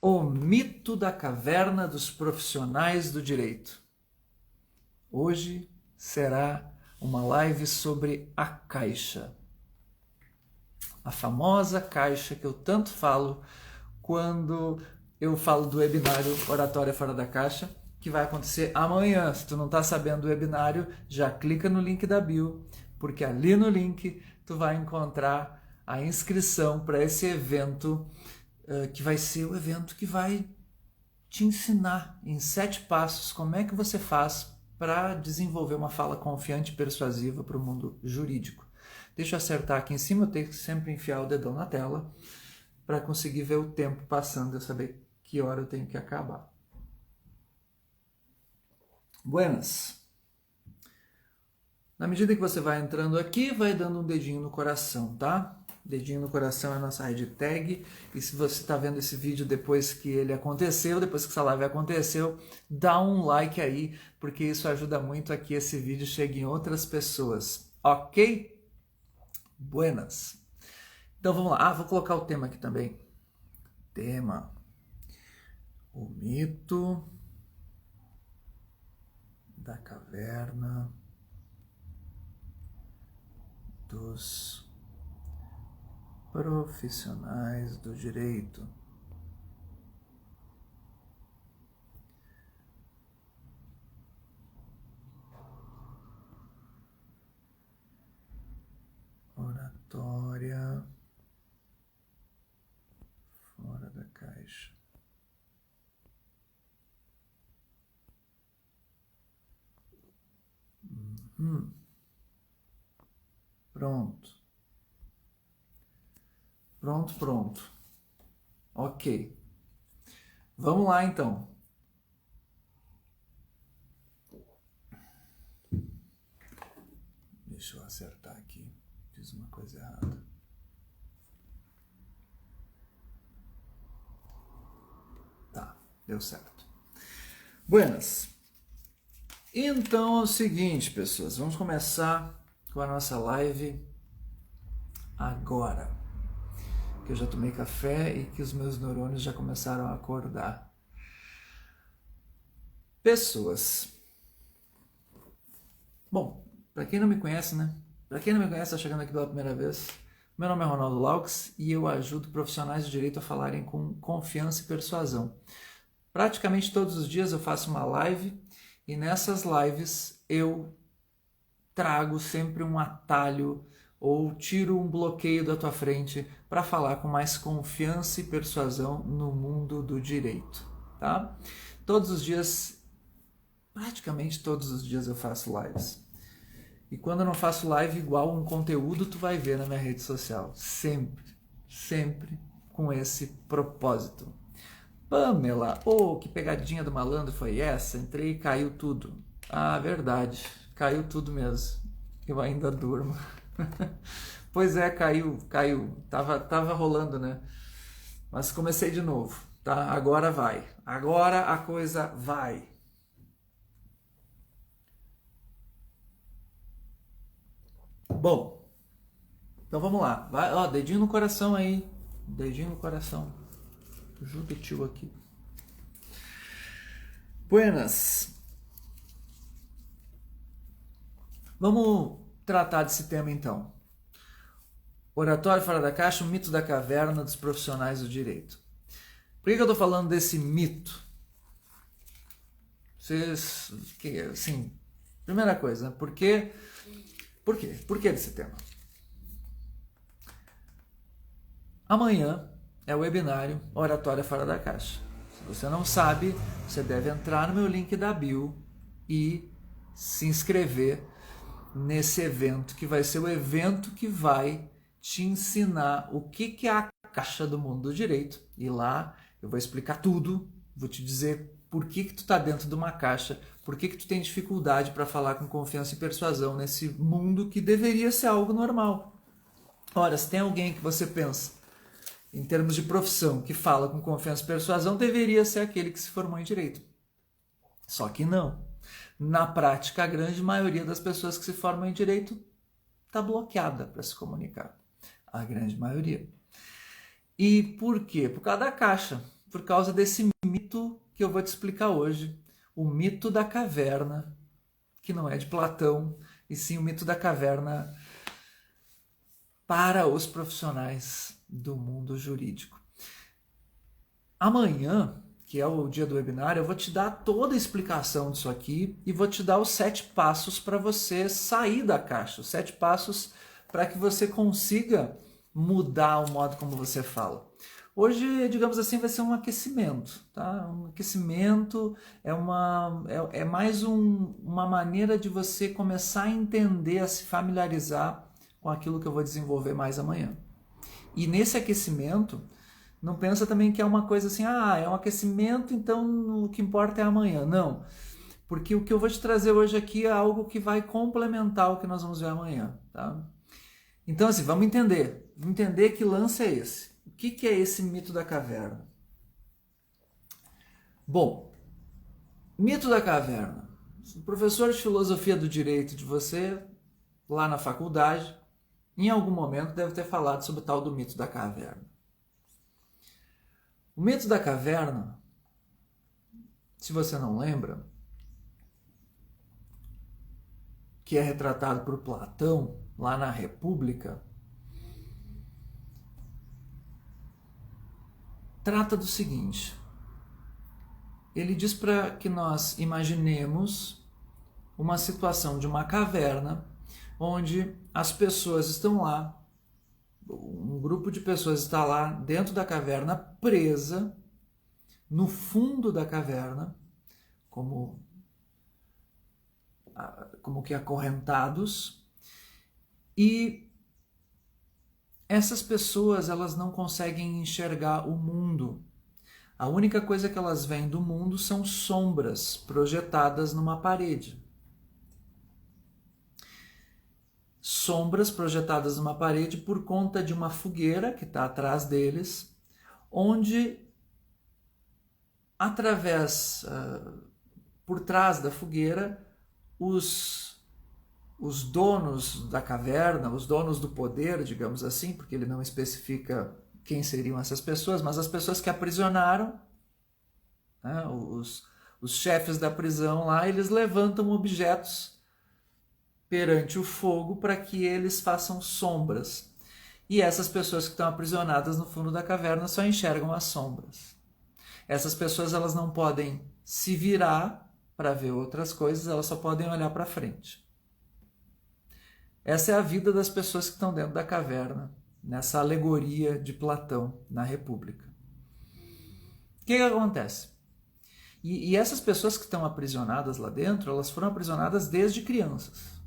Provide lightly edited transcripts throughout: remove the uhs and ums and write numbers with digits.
O mito da caverna dos profissionais do direito. Hoje será uma live sobre a Caixa. A famosa Caixa que eu tanto falo quando eu falo do webinário Oratória Fora da Caixa, que vai acontecer amanhã. Se tu não está sabendo do webinário, já clica no link da bio, porque ali no link tu vai encontrar a inscrição para esse evento, que vai ser o evento que vai te ensinar em 7 passos como é que você faz para desenvolver uma fala confiante e persuasiva para o mundo jurídico. Deixa eu acertar aqui em cima, eu tenho que sempre enfiar o dedão na tela para conseguir ver o tempo passando, eu saber que hora eu tenho que acabar. Buenas! Na medida que você vai entrando aqui, vai dando um dedinho no coração, tá? Dedinho no coração é a nossa hashtag, e se você está vendo esse vídeo depois que ele aconteceu, depois que essa live aconteceu, dá um like aí, porque isso ajuda muito a que esse vídeo chegue em outras pessoas, ok? Buenas! Então vamos lá, vou colocar o tema aqui também. Tema: o mito da caverna dos profissionais do direito. Oratória fora da caixa. Pronto. Pronto. Ok. Vamos lá, então. Deixa eu acertar aqui. Fiz uma coisa errada. Tá, deu certo. Buenas. Então é o seguinte, pessoas. Vamos começar com a nossa live agora. Que eu já tomei café e que os meus neurônios já começaram a acordar. Pessoas. Bom, para quem não me conhece, né? Para quem não me conhece, está chegando aqui pela primeira vez, meu nome é Ronaldo Laux e eu ajudo profissionais de direito a falarem com confiança e persuasão. Praticamente todos os dias eu faço uma live e nessas lives eu trago sempre um atalho ou tiro um bloqueio da tua frente para falar com mais confiança e persuasão no mundo do direito, tá? Todos os dias, praticamente todos os dias eu faço lives. E quando eu não faço live igual um conteúdo, tu vai ver na minha rede social. Sempre com esse propósito. Pamela, que pegadinha do malandro foi essa? Entrei e caiu tudo. Ah, verdade, caiu tudo mesmo. Eu ainda durmo. Pois é, caiu. Tava rolando, né? Mas comecei de novo, tá? Agora vai. Agora a coisa vai. Bom, então vamos lá. Vai, ó, dedinho no coração aí. Dedinho no coração. Ajuda o tio aqui. Buenas. Vamos tratar desse tema então. Oratório fora da caixa, o mito da caverna dos profissionais do direito. Por que eu estou falando desse mito? Vocês, assim, primeira coisa, né? Por quê? Por que desse tema? Amanhã é o webinário Oratória Fora da Caixa. Se você não sabe, você deve entrar no meu link da bio e se inscrever nesse evento, que vai ser o evento que vai te ensinar o que é a caixa do mundo do direito. E lá eu vou explicar tudo, vou te dizer por que tu está dentro de uma caixa, por que tu tem dificuldade para falar com confiança e persuasão nesse mundo que deveria ser algo normal. Ora, se tem alguém que você pensa, em termos de profissão, que fala com confiança e persuasão, deveria ser aquele que se formou em direito. Só que não. Na prática, a grande maioria das pessoas que se formam em direito está bloqueada para se comunicar. A grande maioria. E por quê? Por causa da caixa. por causa desse mito que eu vou te explicar hoje, o mito da caverna, que não é de Platão, e sim o mito da caverna para os profissionais do mundo jurídico. Amanhã, que é o dia do webinar, eu vou te dar toda a explicação disso aqui e vou te dar os 7 passos para você sair da caixa, os 7 passos para que você consiga mudar o modo como você fala. Hoje, digamos assim, vai ser um aquecimento, tá? Um aquecimento é mais uma maneira de você começar a entender, a se familiarizar com aquilo que eu vou desenvolver mais amanhã. E nesse aquecimento, não pensa também que é uma coisa assim, é um aquecimento, então o que importa é amanhã. Não, porque o que eu vou te trazer hoje aqui é algo que vai complementar o que nós vamos ver amanhã, tá? Então, assim, vamos entender que lance é esse. O que é esse mito da caverna? Bom, mito da caverna. O professor de filosofia do direito de você, lá na faculdade, em algum momento deve ter falado sobre o tal do mito da caverna. O mito da caverna, se você não lembra, que é retratado por Platão lá na República, trata do seguinte: ele diz para que nós imaginemos uma situação de uma caverna onde as pessoas estão lá, um grupo de pessoas está lá dentro da caverna, presa no fundo da caverna, como que acorrentados, e essas pessoas, elas não conseguem enxergar o mundo. A única coisa que elas veem do mundo são sombras projetadas numa parede. Sombras projetadas numa parede por conta de uma fogueira que está atrás deles, onde por trás da fogueira, os donos da caverna, os donos do poder, digamos assim, porque ele não especifica quem seriam essas pessoas, mas as pessoas que aprisionaram, né, os chefes da prisão lá, eles levantam objetos perante o fogo para que eles façam sombras. E essas pessoas que estão aprisionadas no fundo da caverna só enxergam as sombras. Essas pessoas, elas não podem se virar para ver outras coisas, elas só podem olhar para frente. Essa é a vida das pessoas que estão dentro da caverna, nessa alegoria de Platão na República. O que acontece? E essas pessoas que estão aprisionadas lá dentro, elas foram aprisionadas desde crianças.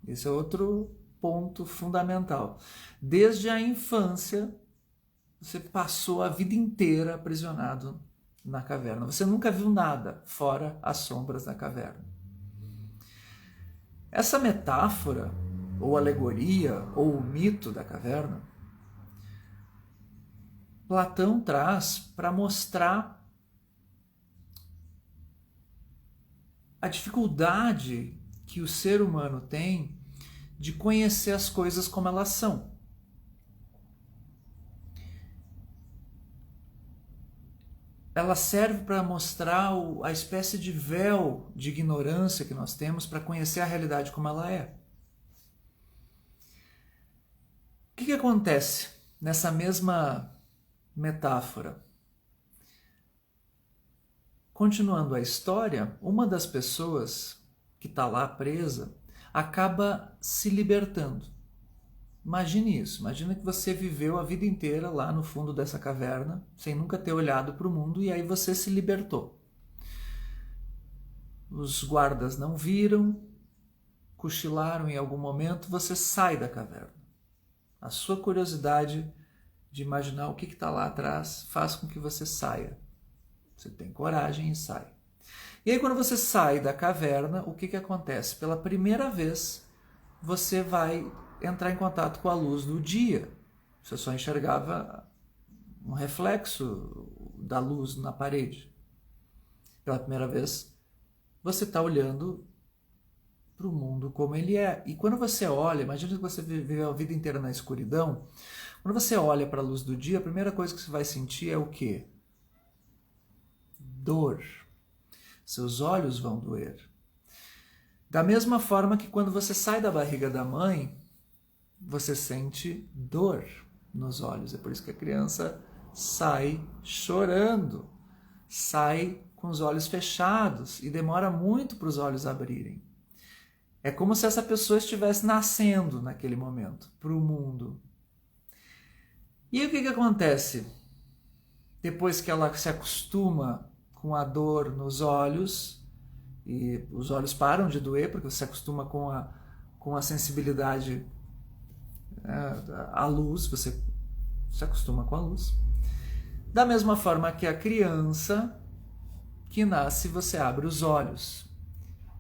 Esse é outro ponto fundamental. Desde a infância, você passou a vida inteira aprisionado na caverna. Você nunca viu nada fora as sombras da caverna. Essa metáfora, ou alegoria, ou o mito da caverna, Platão traz para mostrar a dificuldade que o ser humano tem de conhecer as coisas como elas são. Ela serve para mostrar a espécie de véu de ignorância que nós temos para conhecer a realidade como ela é. O que acontece nessa mesma metáfora? Continuando a história, uma das pessoas que está lá presa acaba se libertando. Imagine isso, imagina que você viveu a vida inteira lá no fundo dessa caverna, sem nunca ter olhado para o mundo, e aí você se libertou. Os guardas não viram, cochilaram em algum momento, você sai da caverna. A sua curiosidade de imaginar o que está lá atrás faz com que você saia. Você tem coragem e sai. E aí, quando você sai da caverna, o que acontece? Pela primeira vez, você vai entrar em contato com a luz do dia. Você só enxergava um reflexo da luz na parede. Pela primeira vez, você está olhando para o mundo como ele é. E quando você olha, imagina que você viveu a vida inteira na escuridão, quando você olha para a luz do dia, a primeira coisa que você vai sentir é o quê? dor. Seus olhos vão doer. Da mesma forma que quando você sai da barriga da mãe, você sente dor nos olhos. É por isso que a criança sai chorando, sai com os olhos fechados e demora muito para os olhos abrirem. É como se essa pessoa estivesse nascendo naquele momento, para o mundo. E o que acontece? Depois que ela se acostuma com a dor nos olhos, e os olhos param de doer, porque você se acostuma com a sensibilidade à luz, você se acostuma com a luz. Da mesma forma que a criança que nasce, você abre os olhos.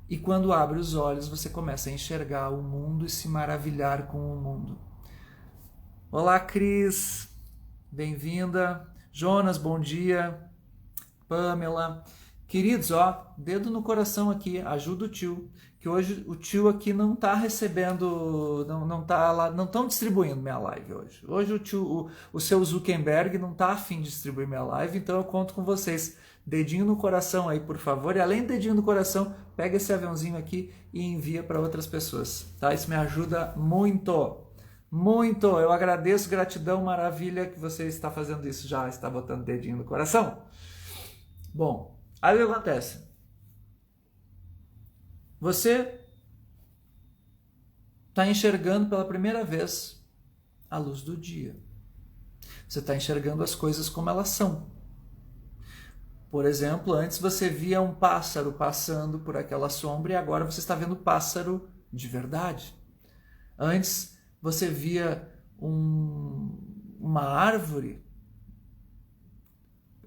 E quando abre os olhos, você começa a enxergar o mundo e se maravilhar com o mundo. Olá, Cris. Bem-vinda. Jonas, bom dia. Pamela. Queridos, dedo no coração aqui, ajuda o tio. Que hoje o tio aqui não está recebendo, não estão distribuindo minha live hoje. Hoje o seu Zuckerberg não está afim de distribuir minha live, então eu conto com vocês. Dedinho no coração aí, por favor. E além do dedinho no coração, pega esse aviãozinho aqui e envia para outras pessoas. Tá? Isso me ajuda muito. Muito. Eu agradeço, gratidão, maravilha que você está fazendo isso já, está botando dedinho no coração. Bom, aí o que acontece? Você está enxergando pela primeira vez a luz do dia. Você está enxergando as coisas como elas são. Por exemplo, antes você via um pássaro passando por aquela sombra e agora você está vendo o pássaro de verdade. Antes você via uma árvore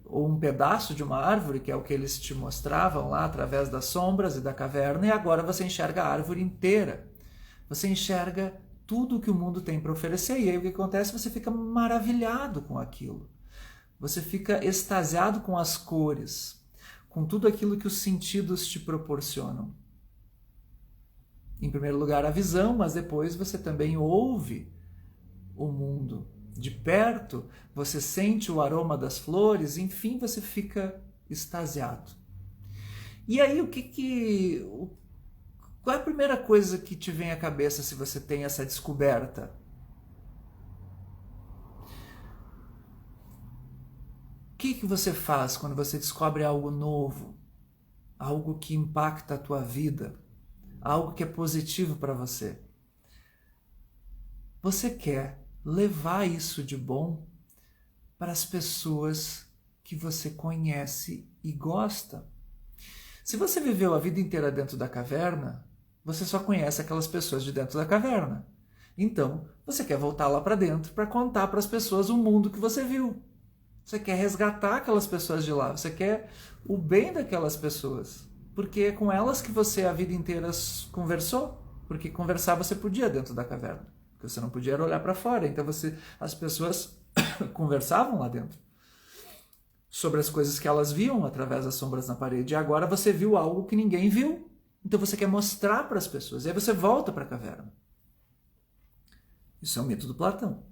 ou um pedaço de uma árvore, que é o que eles te mostravam lá através das sombras e da caverna, e agora você enxerga a árvore inteira. Você enxerga tudo o que o mundo tem para oferecer, e aí o que acontece? Você fica maravilhado com aquilo. Você fica extasiado com as cores, com tudo aquilo que os sentidos te proporcionam. Em primeiro lugar, a visão, mas depois você também ouve o mundo. De perto, você sente o aroma das flores, enfim, você fica extasiado. E aí, qual é a primeira coisa que te vem à cabeça se você tem essa descoberta? O que você faz quando você descobre algo novo? Algo que impacta a tua vida? Algo que é positivo para você? Você quer levar isso de bom para as pessoas que você conhece e gosta. Se você viveu a vida inteira dentro da caverna, você só conhece aquelas pessoas de dentro da caverna. Então, você quer voltar lá para dentro para contar para as pessoas o mundo que você viu. Você quer resgatar aquelas pessoas de lá, você quer o bem daquelas pessoas, porque é com elas que você a vida inteira conversou, porque conversar você podia dentro da caverna. Porque você não podia olhar para fora, então as pessoas conversavam lá dentro sobre as coisas que elas viam através das sombras na parede. E agora você viu algo que ninguém viu, então você quer mostrar para as pessoas. E aí você volta para a caverna. Isso é o mito do Platão.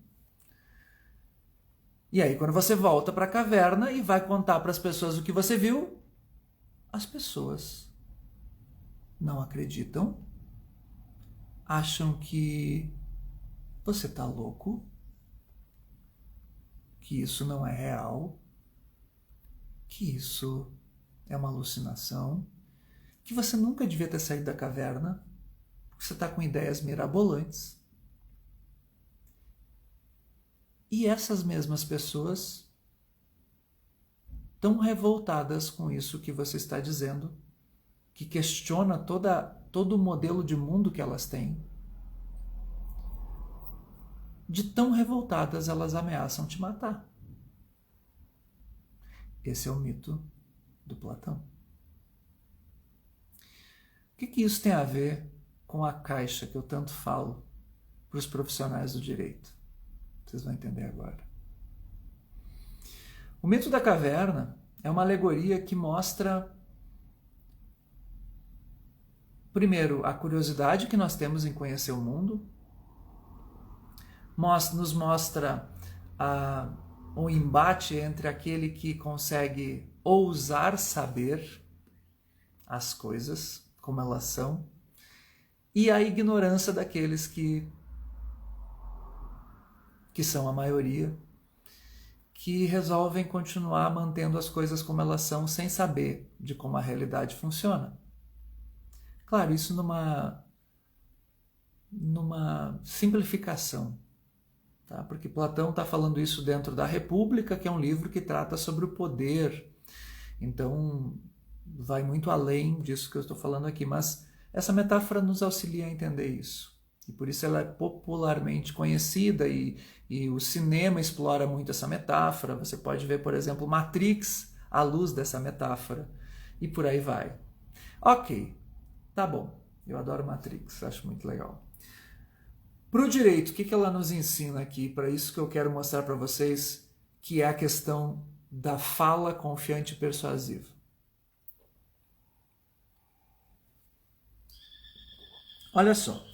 E aí quando você volta para a caverna e vai contar para as pessoas o que você viu, as pessoas não acreditam, acham que você está louco, que isso não é real, que isso é uma alucinação, que você nunca devia ter saído da caverna, porque você está com ideias mirabolantes. E essas mesmas pessoas tão revoltadas com isso que você está dizendo, que questiona todo o modelo de mundo que elas têm, de tão revoltadas elas ameaçam te matar. Esse é o mito do Platão. O que isso tem a ver com a caixa que eu tanto falo para os profissionais do direito? Vocês vão entender agora. O mito da caverna é uma alegoria que mostra, primeiro, a curiosidade que nós temos em conhecer o mundo, nos mostra o embate entre aquele que consegue ousar saber as coisas como elas são, e a ignorância daqueles que são a maioria, que resolvem continuar mantendo as coisas como elas são sem saber de como a realidade funciona. Claro, isso numa simplificação, tá? Porque Platão está falando isso dentro da República, que é um livro que trata sobre o poder. Então, vai muito além disso que eu estou falando aqui, mas essa metáfora nos auxilia a entender isso. E por isso ela é popularmente conhecida e o cinema explora muito essa metáfora. Você pode ver, por exemplo, Matrix à luz dessa metáfora. E por aí vai. Ok, tá bom. Eu adoro Matrix, acho muito legal. Para o direito, o que ela nos ensina aqui? Para isso que eu quero mostrar para vocês, que é a questão da fala confiante e persuasiva. Olha só.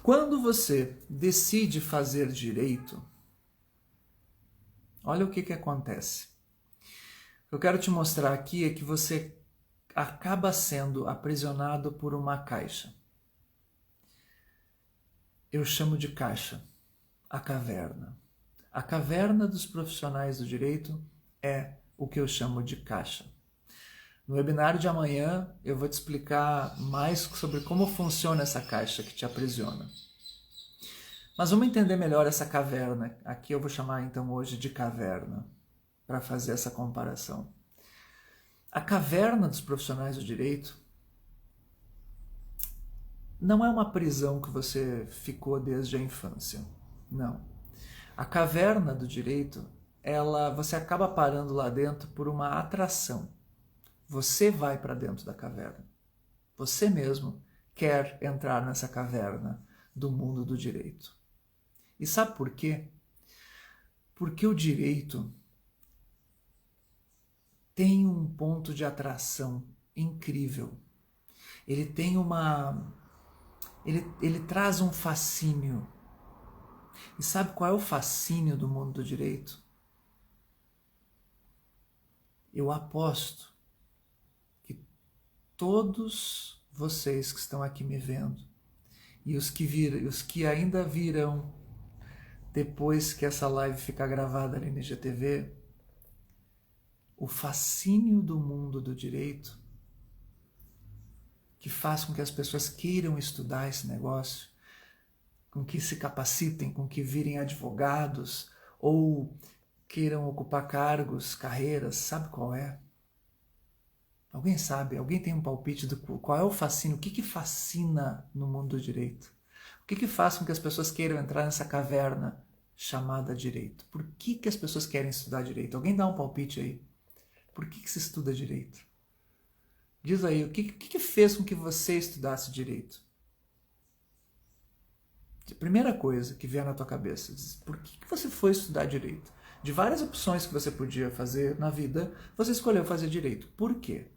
Quando você decide fazer direito, olha o que acontece. O que eu quero te mostrar aqui é que você acaba sendo aprisionado por uma caixa. Eu chamo de caixa, a caverna. A caverna dos profissionais do direito é o que eu chamo de caixa. No webinário de amanhã eu vou te explicar mais sobre como funciona essa caixa que te aprisiona. Mas vamos entender melhor essa caverna. Aqui eu vou chamar então hoje de caverna, para fazer essa comparação. A caverna dos profissionais do direito não é uma prisão que você ficou desde a infância. Não. A caverna do direito, você acaba parando lá dentro por uma atração. Você vai para dentro da caverna. Você mesmo quer entrar nessa caverna do mundo do direito. E sabe por quê? Porque o direito tem um ponto de atração incrível. Ele tem ele traz um fascínio. E sabe qual é o fascínio do mundo do direito? Eu aposto todos vocês que estão aqui me vendo e os que ainda virão depois que essa live ficar gravada ali no IGTV, o fascínio do mundo do direito que faz com que as pessoas queiram estudar esse negócio, com que se capacitem, com que virem advogados ou queiram ocupar cargos, carreiras, sabe qual é? Alguém sabe? Alguém tem um palpite do qual é o fascínio? O que fascina no mundo do direito? O que faz com que as pessoas queiram entrar nessa caverna chamada direito? Por que as pessoas querem estudar direito? Alguém dá um palpite aí? Por que se estuda direito? Diz aí, o que fez com que você estudasse direito? A primeira coisa que vier na tua cabeça, diz, por que você foi estudar direito? De várias opções que você podia fazer na vida, você escolheu fazer direito. Por quê?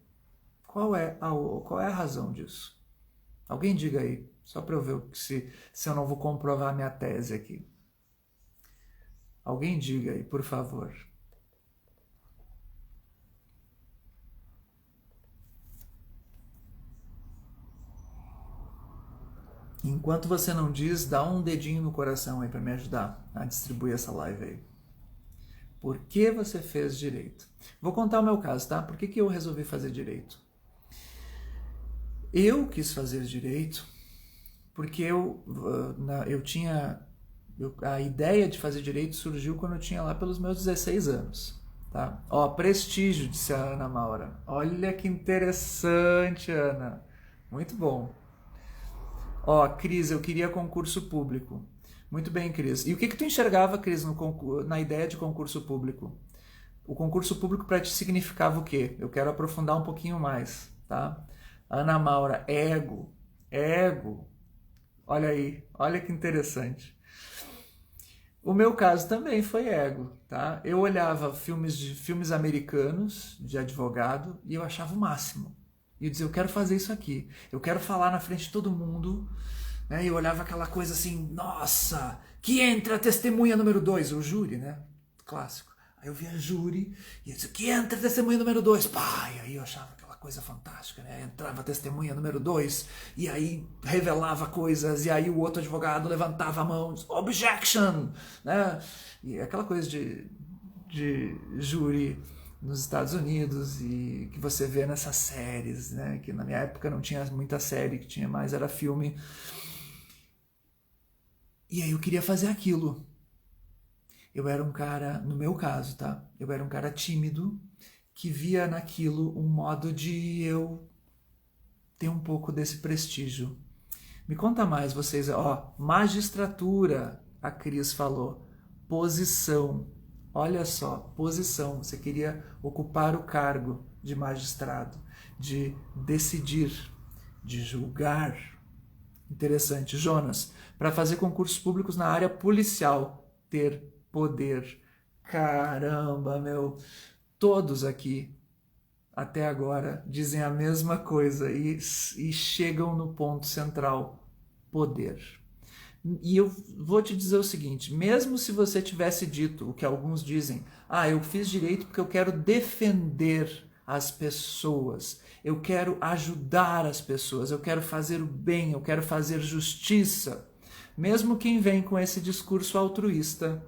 Qual é a razão disso? Alguém diga aí, só para eu ver se eu não vou comprovar minha tese aqui. Alguém diga aí, por favor. Enquanto você não diz, dá um dedinho no coração aí para me ajudar a distribuir essa live aí. Por que você fez direito? Vou contar o meu caso, tá? Por que eu resolvi fazer direito? Eu quis fazer direito porque a ideia de fazer direito surgiu quando eu tinha lá pelos meus 16 anos. Tá? Ó, prestígio, disse a Ana Maura. Olha que interessante, Ana. Muito bom. Ó, Cris, eu queria concurso público. Muito bem, Cris. E o que tu enxergava, Cris, na ideia de concurso público? O concurso público para ti significava o quê? Eu quero aprofundar um pouquinho mais, tá? Ana Maura, ego. Ego. Olha aí, olha que interessante. O meu caso também foi ego, tá? Eu olhava filmes americanos de advogado e eu achava o máximo. E eu dizia, eu quero fazer isso aqui. Eu quero falar na frente de todo mundo. Né? E eu olhava aquela coisa assim, nossa, que entra a testemunha número 2, o júri, né? Clássico. Aí eu via a júri e eu dizia, que entra testemunha número 2. Pá, e aí eu achava aquela coisa fantástica, né? Entrava a testemunha número 2 e aí revelava coisas e aí o outro advogado levantava a mão, objection, né? E aquela coisa de júri nos Estados Unidos e que você vê nessas séries, né? Que na minha época não tinha muita série, que tinha mais era filme. E aí eu queria fazer aquilo. Eu era um cara, no meu caso, tá? Eu era um cara tímido que via naquilo um modo de eu ter um pouco desse prestígio. Me conta mais, vocês. Ó, magistratura, a Cris falou. Posição. Olha só, posição. Você queria ocupar o cargo de magistrado, de decidir, de julgar. Interessante. Jonas, para fazer concursos públicos na área policial, ter poder. Caramba, meu. Todos aqui, até agora, dizem a mesma coisa e chegam no ponto central. Poder. E eu vou te dizer o seguinte, mesmo se você tivesse dito o que alguns dizem, eu fiz direito porque eu quero defender as pessoas, eu quero ajudar as pessoas, eu quero fazer o bem, eu quero fazer justiça. Mesmo quem vem com esse discurso altruísta,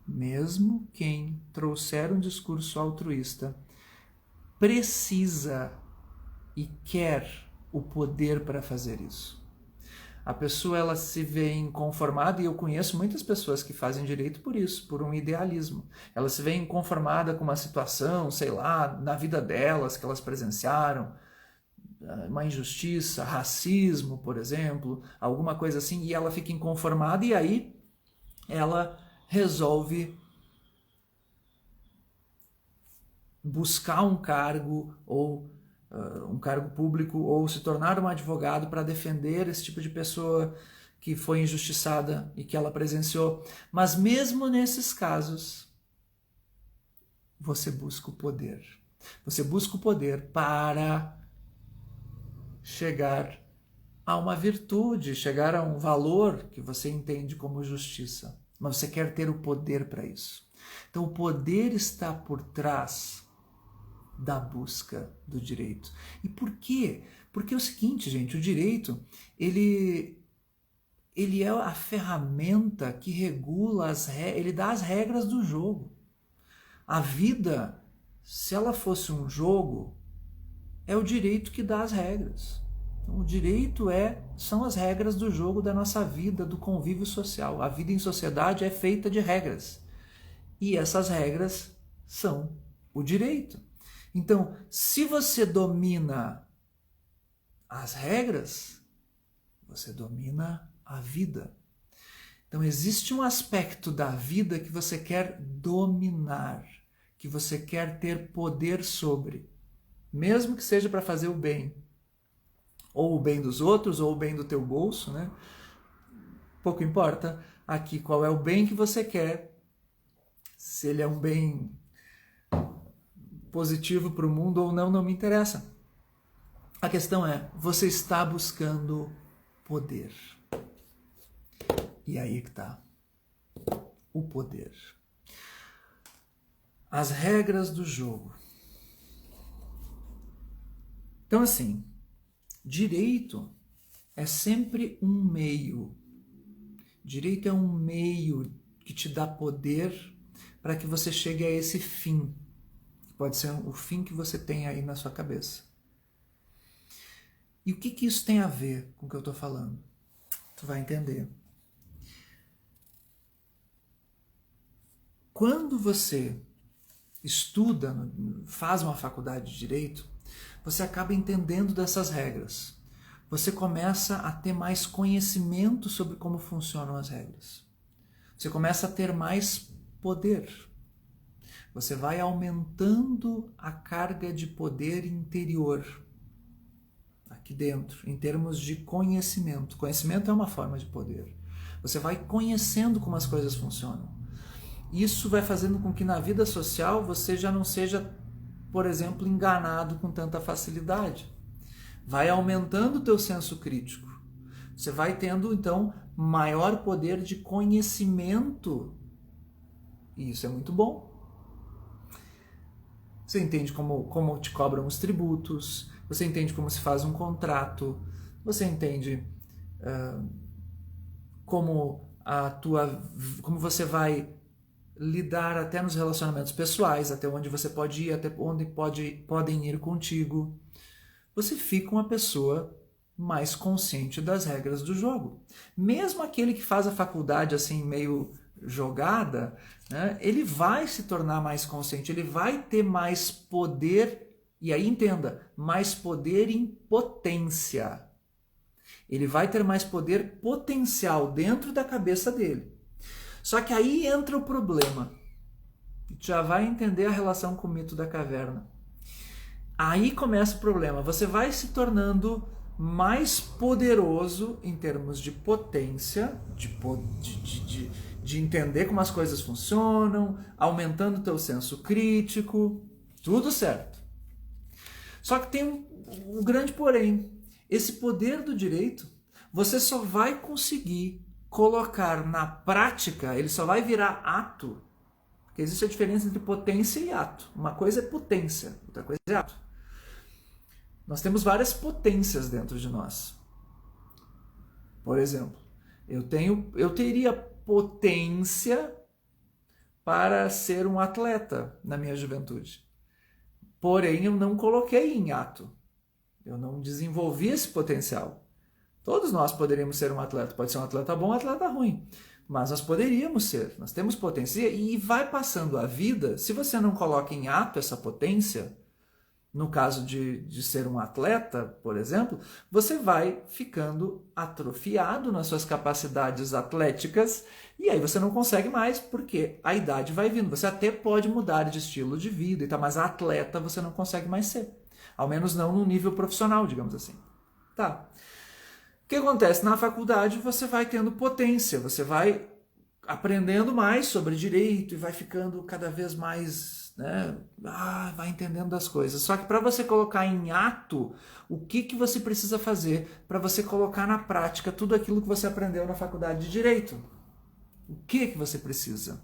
mesmo quem trouxer um discurso altruísta, precisa e quer o poder para fazer isso. A pessoa ela se vê inconformada, e eu conheço muitas pessoas que fazem direito por isso, por um idealismo. Ela se vê inconformada com uma situação, sei lá, na vida delas, que elas presenciaram, uma injustiça, racismo, por exemplo, alguma coisa assim, e ela fica inconformada e aí ela resolve buscar um cargo ou um cargo público ou se tornar um advogado para defender esse tipo de pessoa que foi injustiçada e que ela presenciou. Mas mesmo nesses casos, você busca o poder. Você busca o poder para chegar a uma virtude, chegar a um valor que você entende como justiça. Mas você quer ter o poder para isso. Então o poder está por trás da busca do direito. E por quê? Porque é o seguinte, gente, o direito, ele é a ferramenta que regula ele dá as regras do jogo. A vida, se ela fosse um jogo, é o direito que dá as regras. Então, o direito são as regras do jogo da nossa vida, do convívio social. A vida em sociedade é feita de regras. E essas regras são o direito. Então, se você domina as regras, você domina a vida. Então, existe um aspecto da vida que você quer dominar, que você quer ter poder sobre, mesmo que seja para fazer o bem, ou o bem dos outros, ou o bem do teu bolso, né? Pouco importa aqui qual é o bem que você quer, se ele é um bem positivo para o mundo ou não, não me interessa. A questão é, você está buscando poder. E aí que está o poder. As regras do jogo. Então, assim, direito é sempre um meio. Direito é um meio que te dá poder para que você chegue a esse fim. Pode ser o fim que você tem aí na sua cabeça. E o que isso tem a ver com o que eu estou falando? Tu vai entender. Quando você estuda, faz uma faculdade de Direito, você acaba entendendo dessas regras. Você começa a ter mais conhecimento sobre como funcionam as regras. Você começa a ter mais poder. Você vai aumentando a carga de poder interior aqui dentro, em termos de conhecimento. Conhecimento é uma forma de poder. Você vai conhecendo como as coisas funcionam. Isso vai fazendo com que na vida social você já não seja, por exemplo, enganado com tanta facilidade. Vai aumentando o teu senso crítico. Você vai tendo, então, maior poder de conhecimento e isso é muito bom. Você entende como te cobram os tributos, você entende como se faz um contrato, você entende como você vai lidar até nos relacionamentos pessoais, até onde você pode ir, até onde podem ir contigo. Você fica uma pessoa mais consciente das regras do jogo. Mesmo aquele que faz a faculdade assim meio jogada, né, ele vai se tornar mais consciente, ele vai ter mais poder, e aí entenda, mais poder em potência. Ele vai ter mais poder potencial dentro da cabeça dele. Só que aí entra o problema. Já vai entender a relação com o mito da caverna. Aí começa o problema. Você vai se tornando mais poderoso em termos de potência, de entender como as coisas funcionam, aumentando o teu senso crítico, tudo certo. Só que tem um grande porém. Esse poder do direito, você só vai conseguir colocar na prática, ele só vai virar ato, porque existe a diferença entre potência e ato. Uma coisa é potência, outra coisa é ato. Nós temos várias potências dentro de nós. Por exemplo, eu teria potência para ser um atleta na minha juventude. Porém, eu não coloquei em ato. Eu não desenvolvi esse potencial. Todos nós poderíamos ser um atleta. Pode ser um atleta bom ou um atleta ruim. Mas nós poderíamos ser. Nós temos potência. E vai passando a vida, se você não coloca em ato essa potência, no caso de ser um atleta, por exemplo, você vai ficando atrofiado nas suas capacidades atléticas e aí você não consegue mais porque a idade vai vindo. Você até pode mudar de estilo de vida, e tal, mas atleta você não consegue mais ser. Ao menos não no nível profissional, digamos assim. Tá. O que acontece? Na faculdade você vai tendo potência, você vai aprendendo mais sobre direito e vai ficando cada vez mais, né, vai entendendo das coisas. Só que para você colocar em ato, o que você precisa fazer para você colocar na prática tudo aquilo que você aprendeu na faculdade de direito? O que você precisa?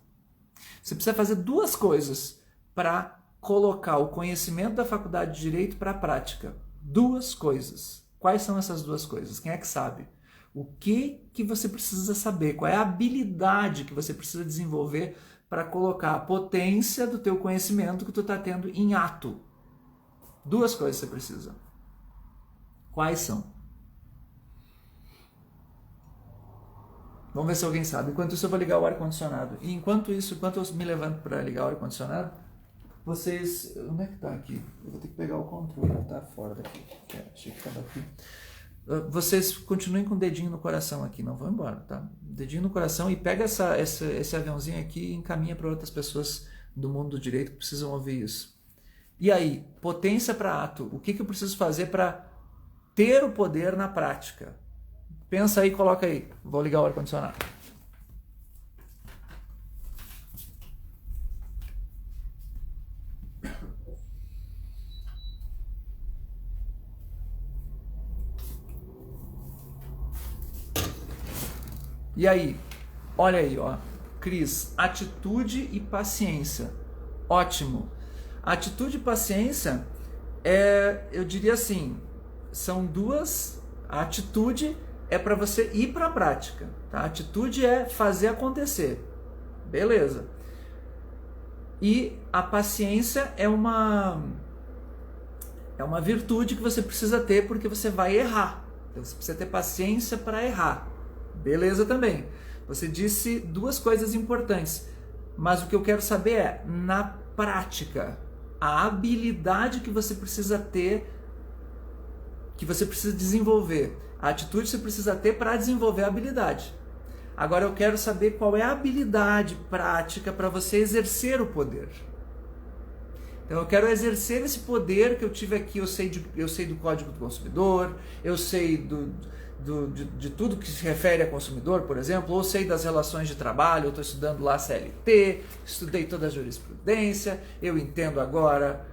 Você precisa fazer duas coisas para colocar o conhecimento da faculdade de direito para a prática. Duas coisas. Quais são essas duas coisas? Quem é que sabe? O que você precisa saber? Qual é a habilidade que você precisa desenvolver para colocar a potência do teu conhecimento que tu está tendo em ato? Duas coisas você precisa. Quais são? Vamos ver se alguém sabe. Enquanto isso eu vou ligar o ar-condicionado. E enquanto eu me levanto para ligar o ar-condicionado, vocês... Onde é que tá aqui? Eu vou ter que pegar o controle, tá fora daqui. Achei que estava aqui. Vocês continuem com o dedinho no coração aqui, não vão embora, tá? Dedinho no coração e pega esse aviãozinho aqui e encaminha para outras pessoas do mundo do direito que precisam ouvir isso. E aí, potência para ato. O que eu preciso fazer para ter o poder na prática? Pensa aí, coloca aí. Vou ligar o ar-condicionado. E aí, olha aí, ó, Cris, atitude e paciência. Ótimo. Atitude e paciência eu diria assim, são duas. A atitude é para você ir para a prática, tá? A atitude é fazer acontecer. Beleza. E a paciência é uma virtude que você precisa ter porque você vai errar. Então você precisa ter paciência para errar. Beleza também. Você disse duas coisas importantes, mas o que eu quero saber é, na prática, a habilidade que você precisa ter, que você precisa desenvolver. A atitude você precisa ter para desenvolver a habilidade. Agora eu quero saber qual é a habilidade prática para você exercer o poder. Então eu quero exercer esse poder que eu tive aqui, eu sei do Código do Consumidor, eu sei de tudo que se refere a consumidor, por exemplo, ou sei das relações de trabalho, eu estou estudando lá CLT, estudei toda a jurisprudência, eu entendo agora,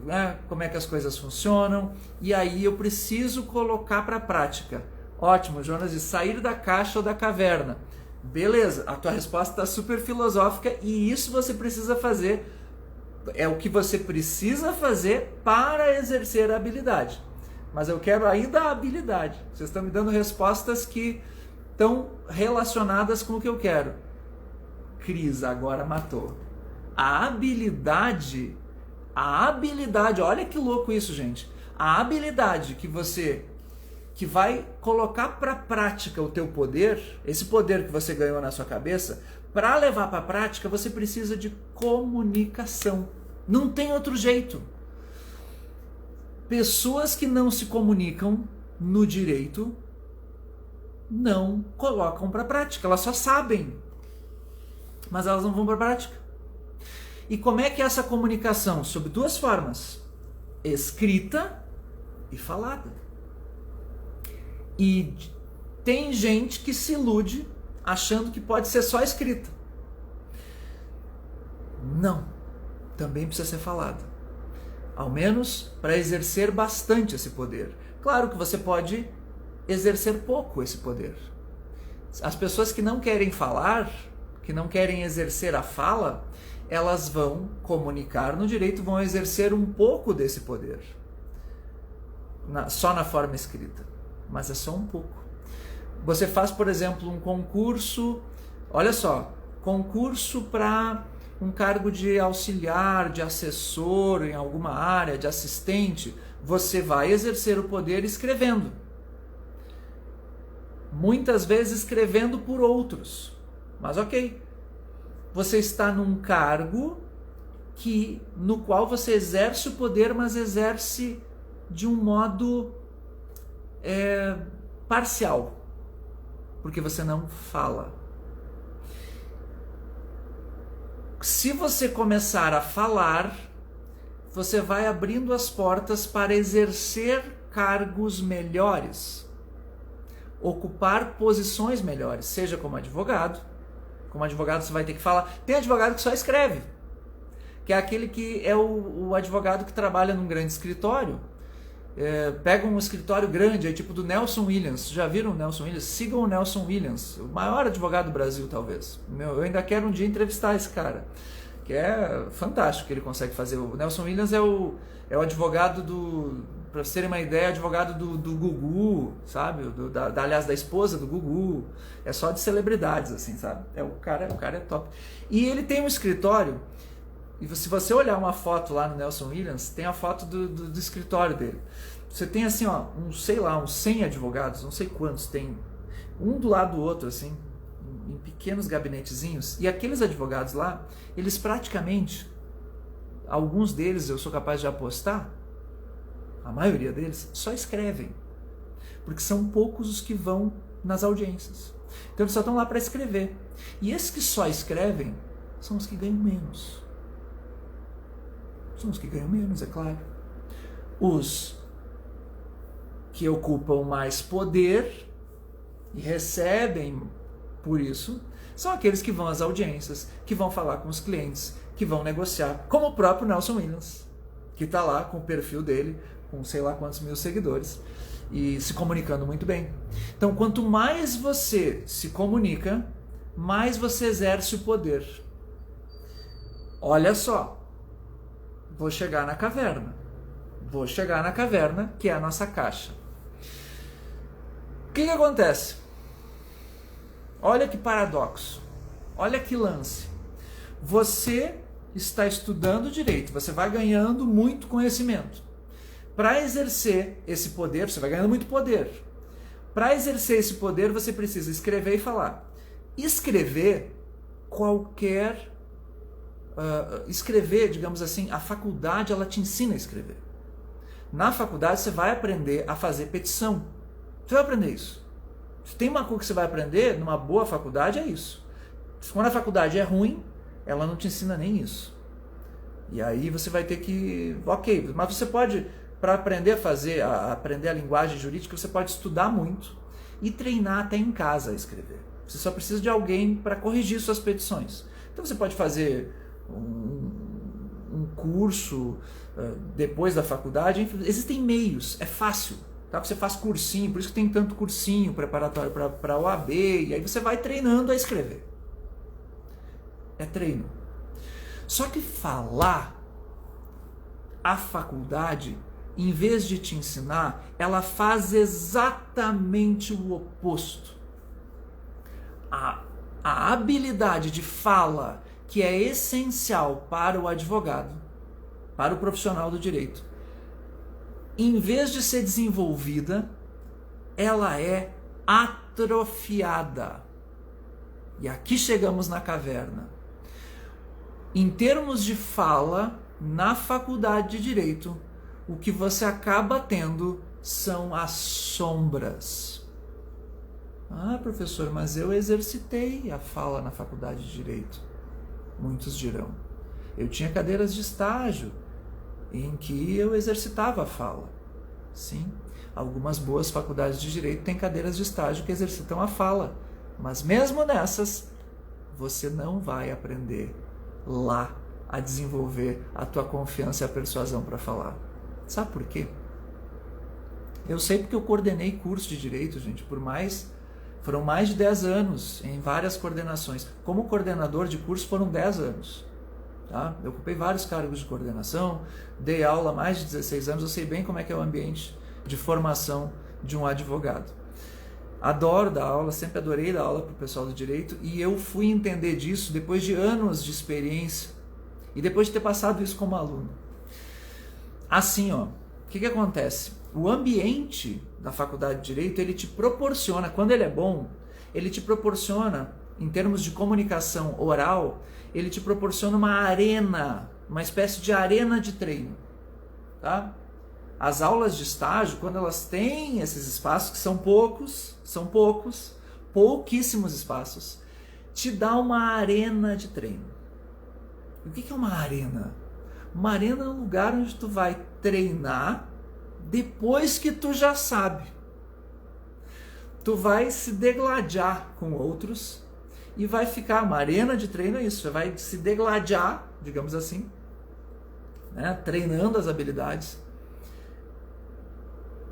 né, como é que as coisas funcionam, e aí eu preciso colocar para a prática. Ótimo, Jonas, de sair da caixa ou da caverna. Beleza, a tua resposta está super filosófica e isso você precisa fazer, é o que você precisa fazer para exercer a habilidade. Mas eu quero ainda a habilidade. Vocês estão me dando respostas que estão relacionadas com o que eu quero. Cris, agora matou. A habilidade, olha que louco isso, gente. A habilidade que vai colocar para prática o teu poder, esse poder que você ganhou na sua cabeça, para levar para a prática você precisa de comunicação. Não tem outro jeito. Pessoas que não se comunicam no direito não colocam para a prática, elas só sabem, mas elas não vão para a prática. E como é que é essa comunicação? Sob duas formas: escrita e falada. E tem gente que se ilude achando que pode ser só escrita. Não, também precisa ser falada. Ao menos para exercer bastante esse poder. Claro que você pode exercer pouco esse poder. As pessoas que não querem falar, que não querem exercer a fala, elas vão comunicar no direito, vão exercer um pouco desse poder. Só na forma escrita. Mas é só um pouco. Você faz, por exemplo, um concurso, olha só, concurso para um cargo de auxiliar, de assessor em alguma área, de assistente, você vai exercer o poder escrevendo. Muitas vezes escrevendo por outros. Mas ok. Você está num cargo no qual você exerce o poder, mas exerce de um modo parcial. Porque você não fala. Se você começar a falar, você vai abrindo as portas para exercer cargos melhores, ocupar posições melhores, seja como advogado. Como advogado você vai ter que falar. Tem advogado que só escreve, que é aquele que é o advogado que trabalha num grande escritório. Pega um escritório grande, tipo do Nelson Williams. Já viram o Nelson Williams? Sigam o Nelson Williams, o maior advogado do Brasil, talvez. Eu ainda quero um dia entrevistar esse cara, que é fantástico que ele consegue fazer. O Nelson Williams é o advogado para vocês terem uma ideia, advogado do Gugu, sabe? Aliás, da esposa do Gugu. É só de celebridades, assim, sabe? O cara é top. E ele tem um escritório. E se você olhar uma foto lá no Nelson Williams, tem a foto do escritório dele. Você tem assim, ó, uns 100 advogados, não sei quantos tem, um do lado do outro, assim, em pequenos gabinetezinhos. E aqueles advogados lá, eles praticamente, alguns deles eu sou capaz de apostar, a maioria deles, só escrevem. Porque são poucos os que vão nas audiências. Então eles só estão lá para escrever. E esses que só escrevem são os que ganham menos. São os que ganham menos, é claro. Os que ocupam mais poder e recebem por isso são aqueles que vão às audiências, que vão falar com os clientes, que vão negociar, como o próprio Nelson Williams, que está lá com o perfil dele, com sei lá quantos mil seguidores, e se comunicando muito bem. Então, quanto mais você se comunica, mais você exerce o poder. Olha só. Vou chegar na caverna, que é a nossa caixa. O que acontece? Olha que paradoxo, olha que lance. Você está estudando direito, você vai ganhando muito conhecimento. Para exercer esse poder, você vai ganhando muito poder. Para exercer esse poder, você precisa escrever e falar. Escrever, digamos assim, a faculdade ela te ensina a escrever. Na faculdade você vai aprender a fazer petição. Você vai aprender isso. Se tem uma coisa que você vai aprender numa boa faculdade, é isso. Quando a faculdade é ruim, ela não te ensina nem isso. E aí você vai ter que... Ok, mas você pode, para aprender aprender a linguagem jurídica, você pode estudar muito e treinar até em casa a escrever. Você só precisa de alguém para corrigir suas petições. Então você pode fazer um curso depois da faculdade. Existem meios, é fácil. Tá? Você faz cursinho, por isso que tem tanto cursinho preparatório para a OAB, e aí você vai treinando a escrever. É treino. Só que falar, a faculdade, em vez de te ensinar, ela faz exatamente o oposto. A habilidade de fala, que é essencial para o advogado, para o profissional do direito, em vez de ser desenvolvida, ela é atrofiada. E aqui chegamos na caverna. Em termos de fala, na faculdade de Direito, o que você acaba tendo são as sombras. Ah, professor, mas eu exercitei a fala na faculdade de Direito. Muitos dirão. Eu tinha cadeiras de estágio em que eu exercitava a fala. Sim, algumas boas faculdades de Direito têm cadeiras de estágio que exercitam a fala. Mas mesmo nessas, você não vai aprender lá a desenvolver a tua confiança e a persuasão para falar. Sabe por quê? Eu sei porque eu coordenei curso de Direito, gente, foram mais de 10 anos em várias coordenações. Como coordenador de curso foram 10 anos. Tá? Eu ocupei vários cargos de coordenação, dei aula há mais de 16 anos, eu sei bem como é que é o ambiente de formação de um advogado. Adoro dar aula, sempre adorei dar aula para o pessoal do direito, e eu fui entender disso depois de anos de experiência e depois de ter passado isso como aluno. Assim, ó, o que acontece? O ambiente da faculdade de Direito, ele te proporciona, quando ele é bom, ele te proporciona, em termos de comunicação oral, ele te proporciona uma arena, uma espécie de arena de treino. Tá? As aulas de estágio, quando elas têm esses espaços, que são pouquíssimos espaços, te dá uma arena de treino. E o que é uma arena? Uma arena é um lugar onde tu vai treinar depois que tu já sabe. Tu vai se degladiar com outros e vai ficar, uma arena de treino é isso, você vai se degladiar, digamos assim, né, treinando as habilidades,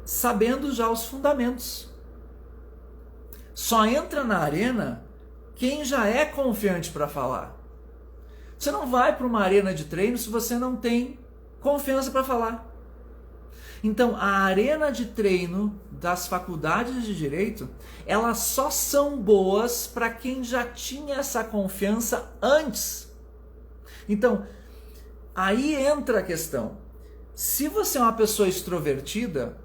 sabendo já os fundamentos. Só entra na arena quem já é confiante para falar. Você não vai para uma arena de treino se você não tem confiança para falar. Então, a arena de treino das faculdades de Direito, elas só são boas para quem já tinha essa confiança antes. Então, aí entra a questão. Se você é uma pessoa extrovertida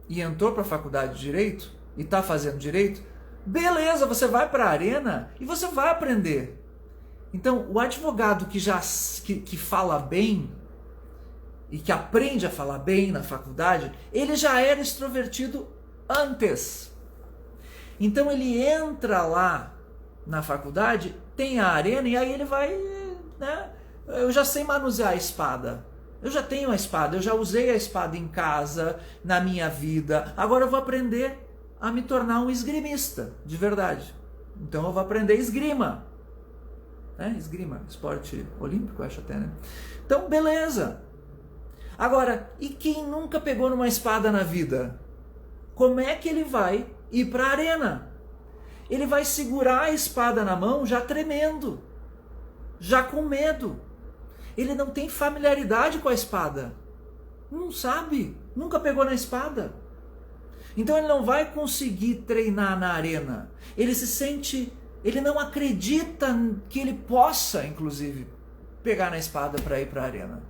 e entrou para a faculdade de Direito e está fazendo Direito, beleza, você vai para a arena e você vai aprender. Então, o advogado que fala bem e que aprende a falar bem na faculdade, ele já era extrovertido antes. Então, ele entra lá na faculdade, tem a arena, e aí ele vai, né? Eu já sei manusear a espada. Eu já tenho a espada, eu já usei a espada em casa, na minha vida. Agora eu vou aprender a me tornar um esgrimista, de verdade. Então eu vou aprender esgrima. Esgrima, esporte olímpico, acho até, né? Então, beleza. Agora, e quem nunca pegou numa espada na vida? Como é que ele vai ir para a arena? Ele vai segurar a espada na mão já tremendo, já com medo. Ele não tem familiaridade com a espada. Não sabe, nunca pegou na espada. Então ele não vai conseguir treinar na arena. Ele não acredita que ele possa, inclusive, pegar na espada para ir para a arena.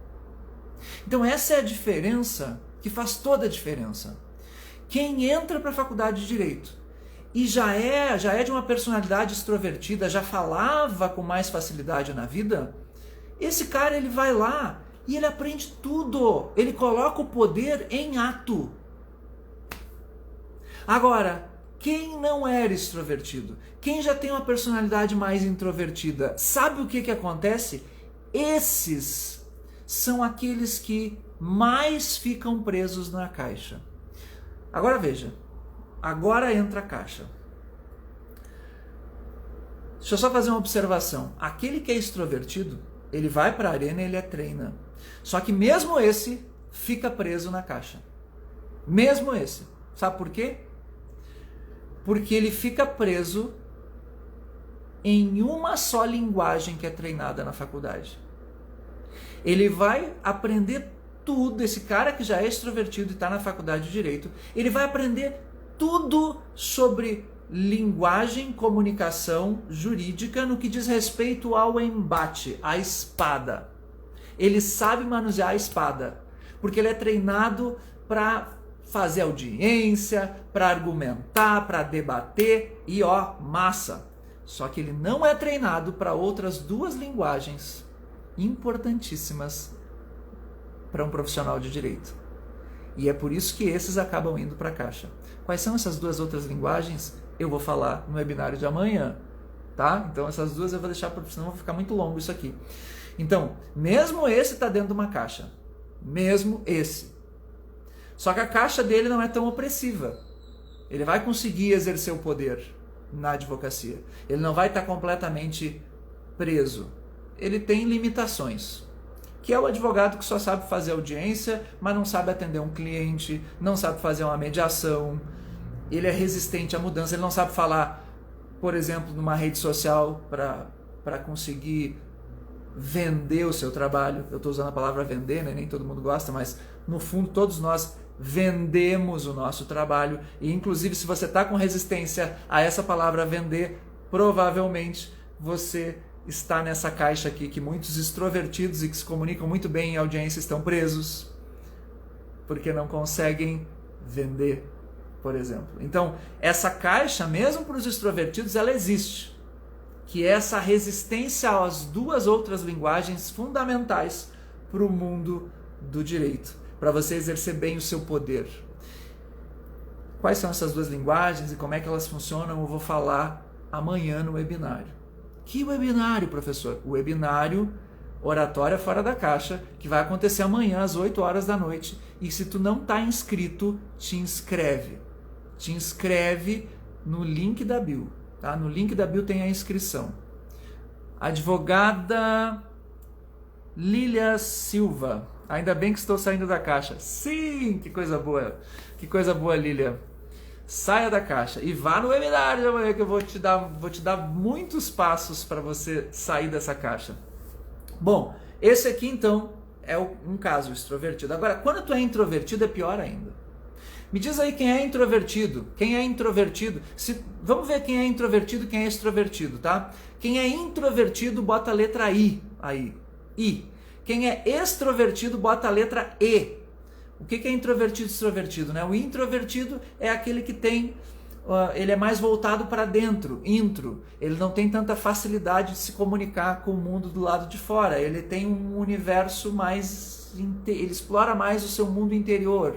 Então essa é a diferença que faz toda a diferença. Quem entra para a faculdade de Direito e já é de uma personalidade extrovertida, já falava com mais facilidade na vida, esse cara, ele vai lá e ele aprende tudo. Ele coloca o poder em ato. Agora, quem não era extrovertido, quem já tem uma personalidade mais introvertida, sabe o que acontece? Esses são aqueles que mais ficam presos na caixa. Agora veja, agora entra a caixa. Deixa eu só fazer uma observação. Aquele que é extrovertido, ele vai para a arena e ele treina. Só que mesmo esse fica preso na caixa. Mesmo esse. Sabe por quê? Porque ele fica preso em uma só linguagem que é treinada na faculdade. Ele vai aprender tudo, esse cara que já é extrovertido e está na faculdade de Direito, ele vai aprender tudo sobre linguagem, comunicação jurídica no que diz respeito ao embate, à espada. Ele sabe manusear a espada, porque ele é treinado para fazer audiência, para argumentar, para debater e massa. Só que ele não é treinado para outras duas linguagens importantíssimas para um profissional de direito. E é por isso que esses acabam indo para a caixa. Quais são essas duas outras linguagens? Eu vou falar no webinário de amanhã, tá? Então essas duas eu vou deixar, porque senão vai ficar muito longo isso aqui. Então, mesmo esse está dentro de uma caixa. Mesmo esse. Só que a caixa dele não é tão opressiva. Ele vai conseguir exercer o poder na advocacia. Ele não vai estar completamente preso. Ele tem limitações. Que é o advogado que só sabe fazer audiência, mas não sabe atender um cliente, não sabe fazer uma mediação. Ele é resistente à mudança, ele não sabe falar, por exemplo, numa rede social para conseguir vender o seu trabalho. Eu estou usando a palavra vender, né? Nem todo mundo gosta, mas no fundo todos nós vendemos o nosso trabalho. E inclusive se você está com resistência a essa palavra vender, provavelmente você está nessa caixa aqui, que muitos extrovertidos e que se comunicam muito bem em audiência estão presos, porque não conseguem vender, por exemplo. Então, essa caixa, mesmo para os extrovertidos, ela existe, que é essa resistência às duas outras linguagens fundamentais para o mundo do direito, para você exercer bem o seu poder. Quais são essas duas linguagens e como é que elas funcionam? Eu vou falar amanhã no webinário. Que webinário, professor? O webinário Oratória Fora da Caixa, que vai acontecer amanhã às 8 horas da noite. E se tu não está inscrito, te inscreve. Te inscreve no link da bio. Tá? No link da bio tem a inscrição. Advogada Lília Silva. Ainda bem que estou saindo da caixa. Sim, que coisa boa. Que coisa boa, Lília. Saia da caixa e vá no webinário de amanhã, que eu vou te dar muitos passos para você sair dessa caixa. Bom, esse aqui então é um caso extrovertido. Agora, quando tu é introvertido é pior ainda. Me diz aí quem é introvertido. Quem é introvertido? Vamos ver quem é introvertido e quem é extrovertido, tá? Quem é introvertido bota a letra I aí. I. Quem é extrovertido bota a letra E. O que é introvertido e extrovertido, né? O introvertido é aquele que tem, ele é mais voltado para dentro, intro. Ele não tem tanta facilidade de se comunicar com o mundo do lado de fora. Ele tem um universo mais, ele explora mais o seu mundo interior.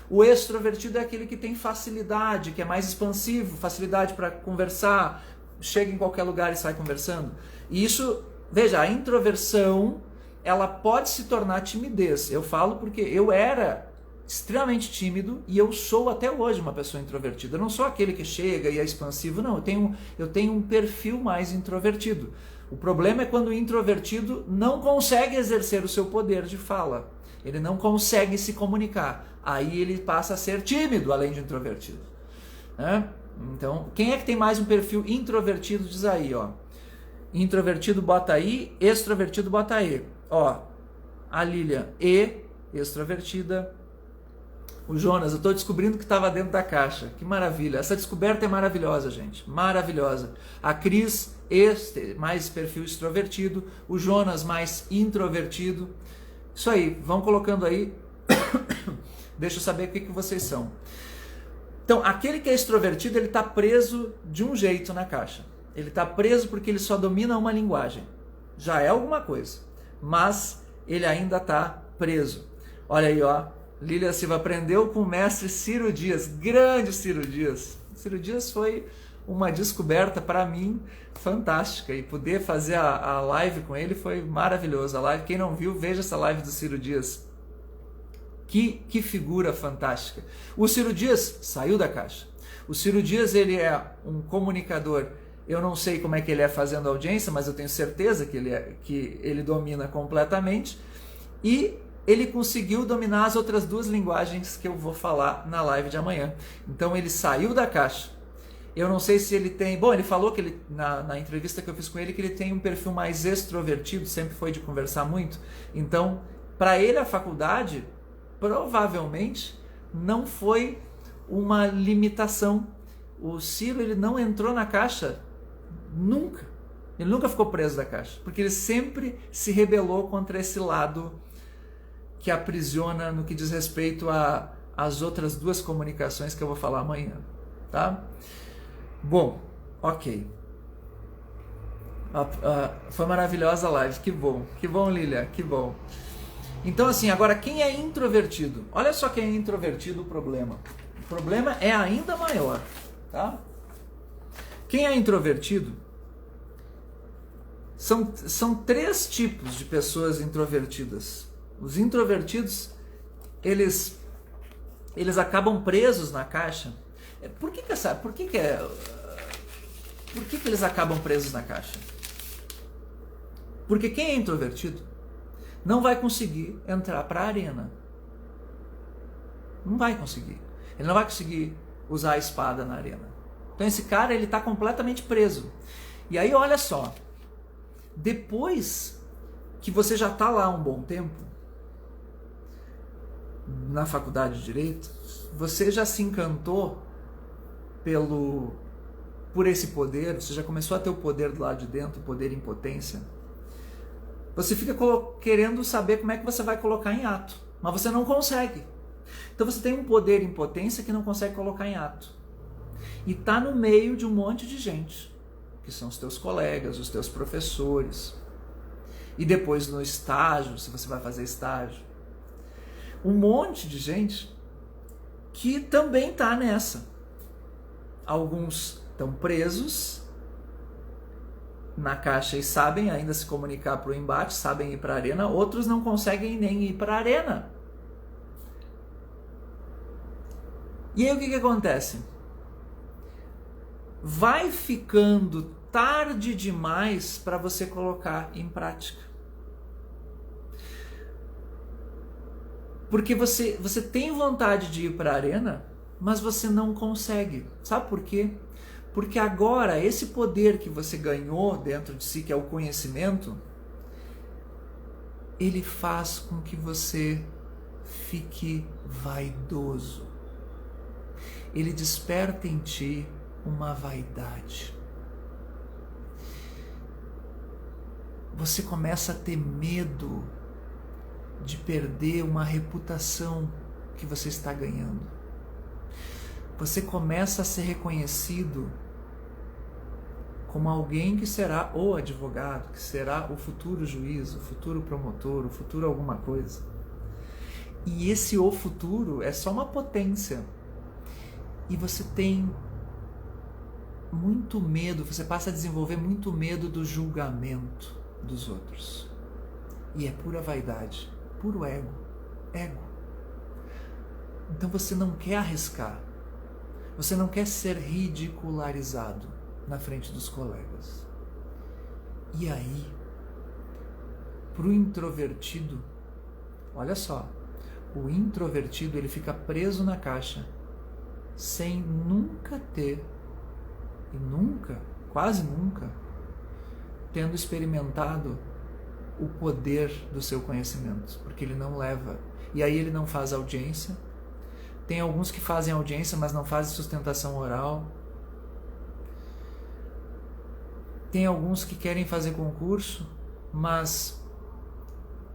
O extrovertido é aquele que tem facilidade, que é mais expansivo, facilidade para conversar, chega em qualquer lugar e sai conversando. E isso, veja, a introversão, ela pode se tornar timidez. Eu falo porque eu era extremamente tímido e eu sou até hoje uma pessoa introvertida. Eu não sou aquele que chega e é expansivo, não. Eu tenho um perfil mais introvertido. O problema é quando o introvertido não consegue exercer o seu poder de fala. Ele não consegue se comunicar. Aí ele passa a ser tímido, além de introvertido. Né? Então, quem é que tem mais um perfil introvertido? Diz aí, ó. Introvertido bota I, extrovertido bota E. Ó, a Lilian, extrovertida. O Jonas, eu estou descobrindo que estava dentro da caixa. Que maravilha. Essa descoberta é maravilhosa, gente. Maravilhosa. A Cris, mais perfil extrovertido. O Jonas, mais introvertido. Isso aí, vão colocando aí. Deixa eu saber o que vocês são. Então, aquele que é extrovertido, ele está preso de um jeito na caixa. Ele está preso porque ele só domina uma linguagem. Já é alguma coisa. Mas ele ainda está preso. Olha aí, ó. Lília Silva aprendeu com o mestre Ciro Dias. Grande Ciro Dias. Ciro Dias foi uma descoberta para mim fantástica. E poder fazer a live com ele foi maravilhoso. A live, quem não viu, veja essa live do Ciro Dias. Que figura fantástica. O Ciro Dias saiu da caixa. O Ciro Dias, ele é um comunicador. Eu não sei como é que ele é fazendo audiência, mas eu tenho certeza que ele domina completamente. E ele conseguiu dominar as outras duas linguagens que eu vou falar na live de amanhã. Então ele saiu da caixa. Eu não sei se ele tem... Bom, ele falou que ele, na entrevista que eu fiz com ele, que ele tem um perfil mais extrovertido, sempre foi de conversar muito. Então, para ele a faculdade, provavelmente, não foi uma limitação. O Ciro, ele não entrou na caixa nunca. Ele nunca ficou preso da caixa, porque ele sempre se rebelou contra esse lado que aprisiona no que diz respeito às outras duas comunicações que eu vou falar amanhã, tá? Bom, ok. Foi maravilhosa a live, que bom, Lilia, que bom. Então assim, agora quem é introvertido? Olha só quem é introvertido, o problema. O problema é ainda maior, tá? Quem é introvertido? São três tipos de pessoas introvertidas. Os introvertidos, eles acabam presos na caixa. Por que eles acabam presos na caixa? Porque quem é introvertido não vai conseguir entrar para a arena. Não vai conseguir. Ele não vai conseguir usar a espada na arena. Então esse cara, ele está completamente preso. E aí olha só, depois que você já está lá um bom tempo, na faculdade de Direito, você já se encantou por esse poder, você já começou a ter o poder do lado de dentro, o poder em potência. Você fica querendo saber como é que você vai colocar em ato, mas você não consegue. Então você tem um poder em potência que não consegue colocar em ato. E está no meio de um monte de gente, que são os teus colegas, os teus professores. E depois no estágio, se você vai fazer estágio, um monte de gente que também está nessa. Alguns estão presos na caixa e sabem ainda se comunicar para o embate, sabem ir para a arena, outros não conseguem nem ir para a arena. E aí o que acontece? Vai ficando tarde demais para você colocar em prática. Porque você tem vontade de ir para a arena, mas você não consegue. Sabe por quê? Porque agora esse poder que você ganhou dentro de si, que é o conhecimento, ele faz com que você fique vaidoso. Ele desperta em ti uma vaidade. Você começa a ter medo de perder uma reputação que você está ganhando. Você começa a ser reconhecido como alguém que será o advogado, que será o futuro juiz, o futuro promotor, o futuro alguma coisa. E esse o futuro é só uma potência. E você tem muito medo, você passa a desenvolver muito medo do julgamento dos outros. E é pura vaidade, puro ego. Então você não quer arriscar. Você não quer ser ridicularizado na frente dos colegas. E aí, para o introvertido, olha só, o introvertido ele fica preso na caixa sem nunca ter, e nunca, quase nunca, tendo experimentado o poder do seu conhecimento, porque ele não leva, e aí ele não faz audiência. Tem alguns que fazem audiência, mas não fazem sustentação oral. Tem alguns que querem fazer concurso, mas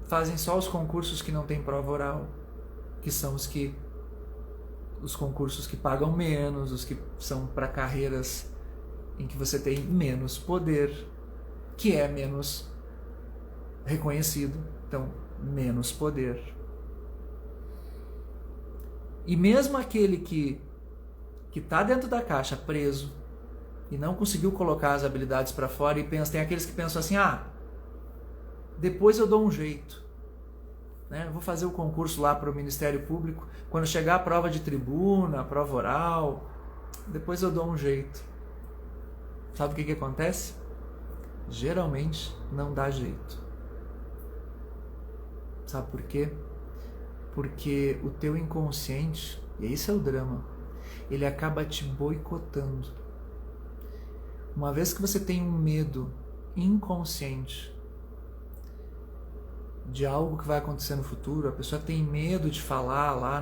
fazem só os concursos que não tem prova oral, que são os concursos que pagam menos, os que são para carreiras em que você tem menos poder, que é menos reconhecido, então menos poder. E mesmo aquele que está dentro da caixa preso e não conseguiu colocar as habilidades para fora, e tem aqueles que pensam assim, depois eu dou um jeito, né? Eu vou fazer o concurso lá para o Ministério Público, quando chegar a prova de tribuna, a prova oral, depois eu dou um jeito. Sabe o que acontece? Geralmente não dá jeito. Sabe por quê? Porque o teu inconsciente, e esse é o drama, ele acaba te boicotando. Uma vez que você tem um medo inconsciente de algo que vai acontecer no futuro, a pessoa tem medo de falar lá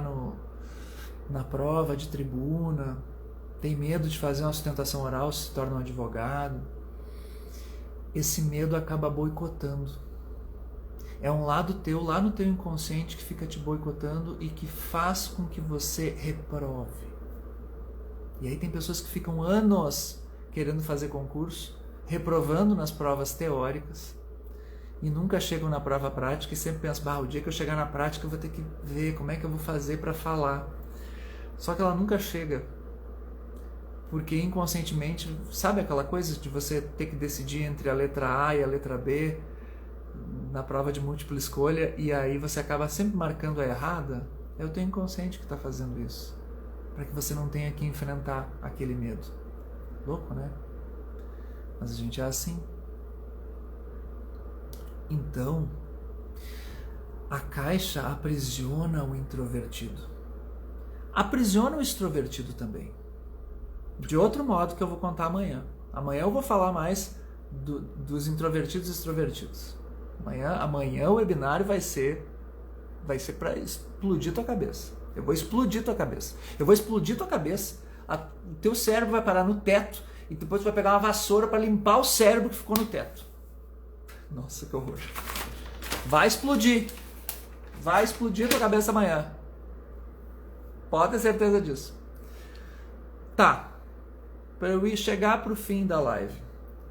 na prova de tribuna, tem medo de fazer uma sustentação oral, se torna um advogado. Esse medo acaba boicotando. É um lado teu, lá no teu inconsciente, que fica te boicotando e que faz com que você reprove. E aí tem pessoas que ficam anos querendo fazer concurso, reprovando nas provas teóricas, e nunca chegam na prova prática e sempre pensam, o dia que eu chegar na prática eu vou ter que ver como é que eu vou fazer para falar. Só que ela nunca chega, porque inconscientemente, sabe aquela coisa de você ter que decidir entre a letra A e a letra B na prova de múltipla escolha, e aí você acaba sempre marcando a errada? É o teu inconsciente que está fazendo isso, para que você não tenha que enfrentar aquele medo. Louco, né? Mas a gente é assim. Então, a caixa aprisiona o introvertido. Aprisiona o extrovertido também. De outro modo que eu vou contar amanhã. Amanhã eu vou falar mais dos introvertidos e extrovertidos. Amanhã o webinário vai ser para explodir tua cabeça. Eu vou explodir tua cabeça. Eu vou explodir tua cabeça. O teu cérebro vai parar no teto e depois tu vai pegar uma vassoura para limpar o cérebro que ficou no teto. Nossa, que horror. Vai explodir. Vai explodir tua cabeça amanhã. Pode ter certeza disso. Tá. Para eu ir chegar pro fim da live.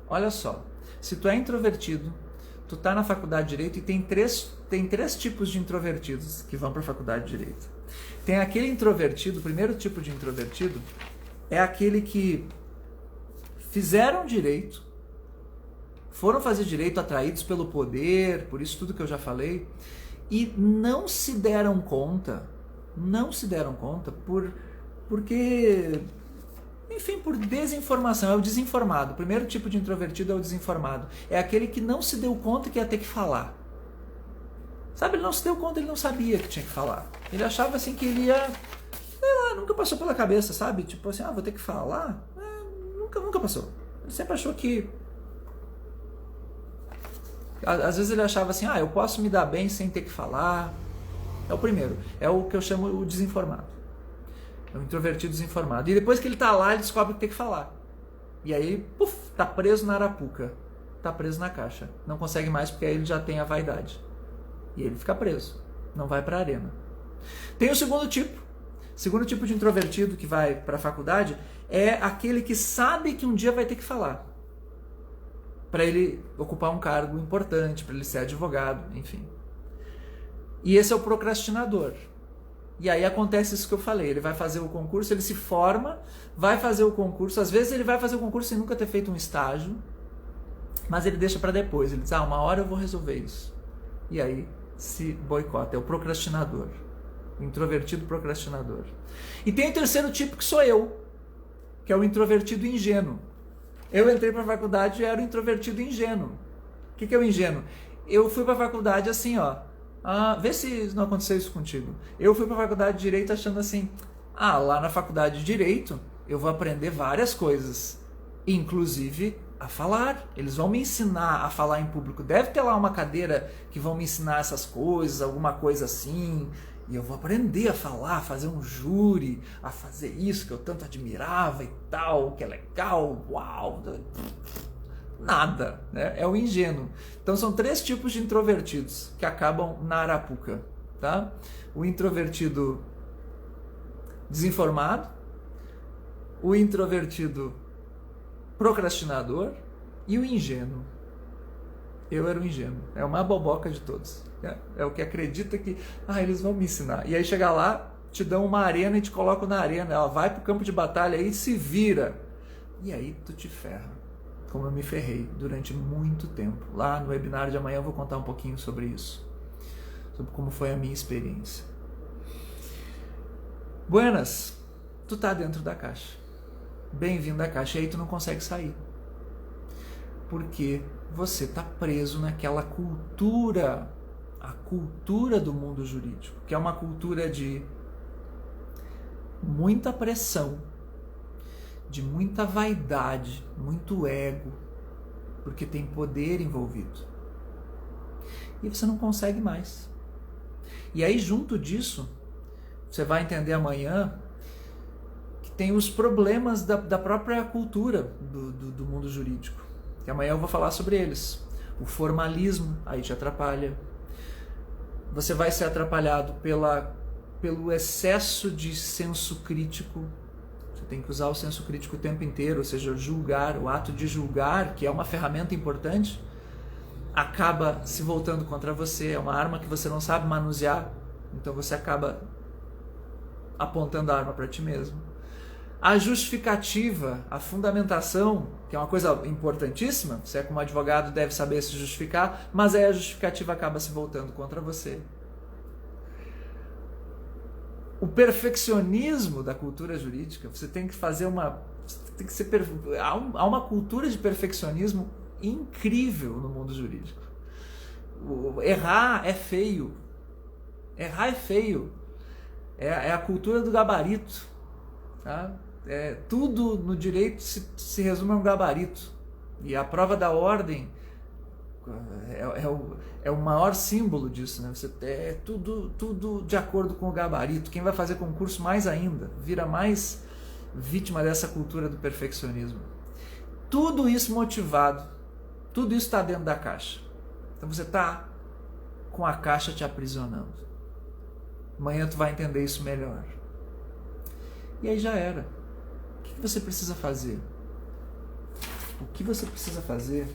Olha só. Se tu é introvertido, tu tá na faculdade de Direito e tem três tipos de introvertidos que vão para a faculdade de Direito. Tem aquele introvertido, o primeiro tipo de introvertido é aquele que fizeram direito, foram fazer direito atraídos pelo poder, por isso tudo que eu já falei, e não se deram conta porque, enfim, por desinformação. É o desinformado. O primeiro tipo de introvertido é o desinformado. É aquele que não se deu conta que ia ter que falar. Sabe, ele não se deu conta, ele não sabia que tinha que falar. Ele achava assim que ele ia, sei lá, nunca passou pela cabeça, sabe? Tipo assim, vou ter que falar? Nunca passou. Ele sempre achou que... Às vezes ele achava assim, eu posso me dar bem sem ter que falar. É o primeiro. É o que eu chamo o desinformado. É o introvertido desinformado. E depois que ele tá lá, ele descobre que tem que falar. E aí, tá preso na arapuca. Tá preso na caixa. Não consegue mais porque aí ele já tem a vaidade. E ele fica preso. Não vai pra arena. Tem o segundo tipo. O segundo tipo de introvertido que vai pra faculdade é aquele que sabe que um dia vai ter que falar. Para ele ocupar um cargo importante, para ele ser advogado, enfim. E esse é o procrastinador. E aí acontece isso que eu falei, ele vai fazer o concurso, ele se forma, vai fazer o concurso, às vezes ele vai fazer o concurso sem nunca ter feito um estágio, mas ele deixa para depois, ele diz, uma hora eu vou resolver isso. E aí se boicota, é o procrastinador, o introvertido procrastinador. E tem o terceiro tipo que sou eu, que é o introvertido ingênuo. Eu entrei para a faculdade e era o introvertido ingênuo. O que é o ingênuo? Eu fui para a faculdade assim, vê se não aconteceu isso contigo. Eu fui para a faculdade de Direito achando assim, lá na faculdade de Direito eu vou aprender várias coisas, inclusive a falar. Eles vão me ensinar a falar em público. Deve ter lá uma cadeira que vão me ensinar essas coisas, alguma coisa assim. E eu vou aprender a falar, a fazer um júri, a fazer isso que eu tanto admirava e tal, que é legal, uau. Nada, né? É o ingênuo. Então são três tipos de introvertidos que acabam na arapuca, tá? O introvertido desinformado, o introvertido procrastinador e o ingênuo. Eu era o ingênuo. É uma boboca de todos. É o que acredita que eles vão me ensinar. E aí chega lá, te dão uma arena e te colocam na arena. Ela vai pro campo de batalha e se vira. E aí tu te ferra. Como eu me ferrei durante muito tempo. Lá no webinário de amanhã eu vou contar um pouquinho sobre isso. Sobre como foi a minha experiência. Buenas, tu tá dentro da caixa. Bem-vindo à caixa. E aí tu não consegue sair. Porque você tá preso naquela cultura a cultura do mundo jurídico, que é uma cultura de muita pressão, de muita vaidade, muito ego, porque tem poder envolvido. E você não consegue mais. E aí, junto disso, você vai entender amanhã que tem os problemas da própria cultura do mundo jurídico, que amanhã eu vou falar sobre eles. O formalismo aí te atrapalha. Você vai ser atrapalhado pelo excesso de senso crítico. Você tem que usar o senso crítico o tempo inteiro, ou seja, julgar, o ato de julgar, que é uma ferramenta importante, acaba se voltando contra você, é uma arma que você não sabe manusear, então você acaba apontando a arma para ti mesmo. A justificativa, a fundamentação, que é uma coisa importantíssima, você como advogado deve saber se justificar, mas aí a justificativa acaba se voltando contra você. O perfeccionismo da cultura jurídica, você tem que fazer há uma cultura de perfeccionismo incrível no mundo jurídico. Errar é feio. Errar é feio. É a cultura do gabarito. Tá? Tudo no direito se resume a um gabarito. E a prova da ordem é o maior símbolo disso, né? Tudo de acordo com o gabarito. Quem vai fazer concurso mais ainda vira mais vítima dessa cultura do perfeccionismo. Tudo isso motivado, tudo isso está dentro da caixa. Então você está com a caixa te aprisionando. Amanhã tu vai entender isso melhor. E aí já era. O que você precisa fazer? O que você precisa fazer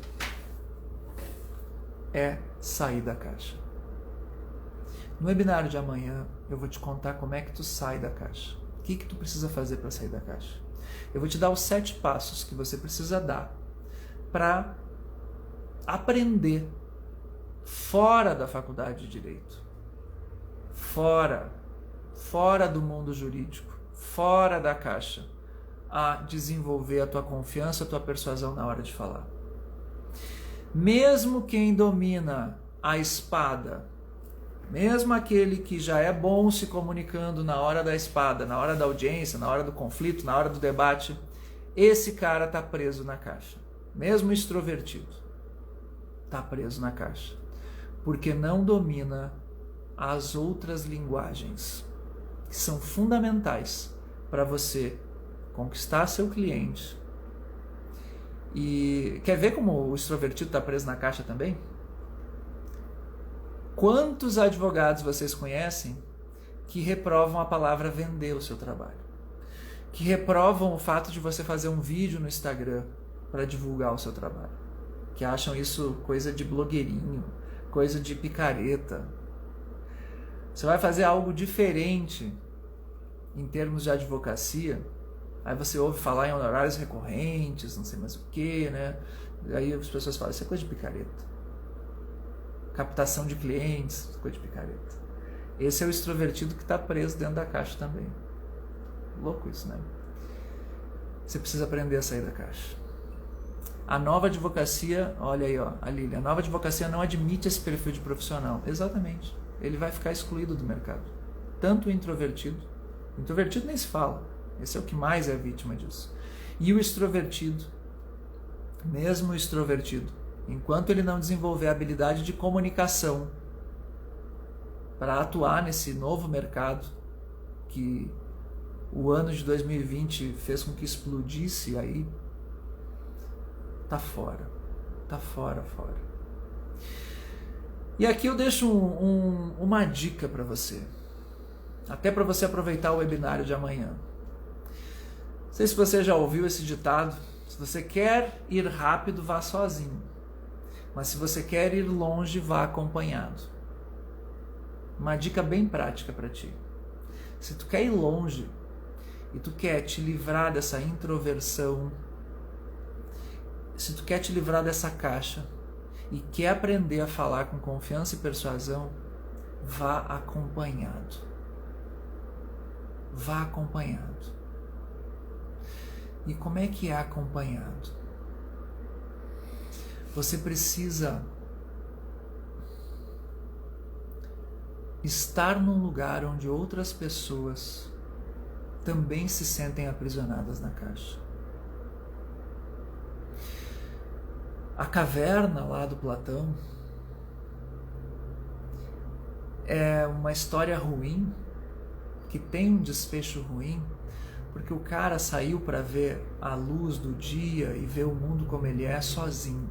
é sair da caixa. No webinário de amanhã, eu vou te contar como é que tu sai da caixa. O que tu precisa fazer para sair da caixa? Eu vou te dar os 7 passos que você precisa dar para aprender fora da faculdade de Direito. Fora do mundo jurídico, fora da caixa, a desenvolver a tua confiança, a tua persuasão na hora de falar. Mesmo quem domina a espada, mesmo aquele que já é bom se comunicando na hora da espada, na hora da audiência, na hora do conflito, na hora do debate, esse cara está preso na caixa. Mesmo extrovertido, está preso na caixa. Porque não domina as outras linguagens que são fundamentais para você conquistar seu cliente. E quer ver como o extrovertido está preso na caixa também? Quantos advogados vocês conhecem que reprovam a palavra vender o seu trabalho? Que reprovam o fato de você fazer um vídeo no Instagram para divulgar o seu trabalho? Que acham isso coisa de blogueirinho, coisa de picareta. Você vai fazer algo diferente em termos de advocacia, aí você ouve falar em honorários recorrentes, não sei mais o que, né? Aí as pessoas falam, isso é coisa de picareta. Captação de clientes, coisa de picareta. Esse é o extrovertido que está preso dentro da caixa também. Louco isso, né? Você precisa aprender a sair da caixa. A nova advocacia, olha aí, ó, a Lília, a nova advocacia não admite esse perfil de profissional. Exatamente. Ele vai ficar excluído do mercado. Tanto o introvertido nem se fala. Esse é o que mais é vítima disso. E o extrovertido, mesmo o extrovertido, enquanto ele não desenvolver a habilidade de comunicação para atuar nesse novo mercado que o ano de 2020 fez com que explodisse aí, tá fora. E aqui eu deixo uma dica para você, até para você aproveitar o webinário de amanhã. Não sei se você já ouviu esse ditado: se você quer ir rápido, vá sozinho, mas se você quer ir longe, vá acompanhado. Uma dica bem prática para ti. Se tu quer ir longe e tu quer te livrar dessa introversão, se tu quer te livrar dessa caixa e quer aprender a falar com confiança e persuasão, vá acompanhado. Vá acompanhado. E como é que é acompanhado? Você precisa estar num lugar onde outras pessoas também se sentem aprisionadas na caixa. A caverna lá do Platão é uma história ruim, que tem um desfecho ruim, porque o cara saiu para ver a luz do dia e ver o mundo como ele é sozinho.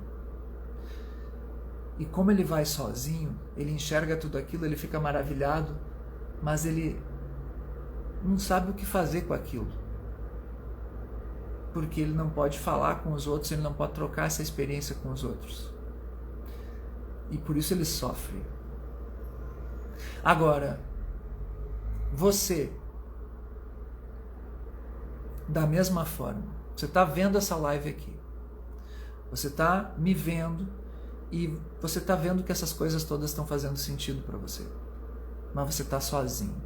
E como ele vai sozinho, ele enxerga tudo aquilo, ele fica maravilhado, mas ele não sabe o que fazer com aquilo. Porque ele não pode falar com os outros, ele não pode trocar essa experiência com os outros. E por isso ele sofre. Agora, você, da mesma forma, você está vendo essa live aqui, você está me vendo e você está vendo que essas coisas todas estão fazendo sentido para você, mas você está sozinho.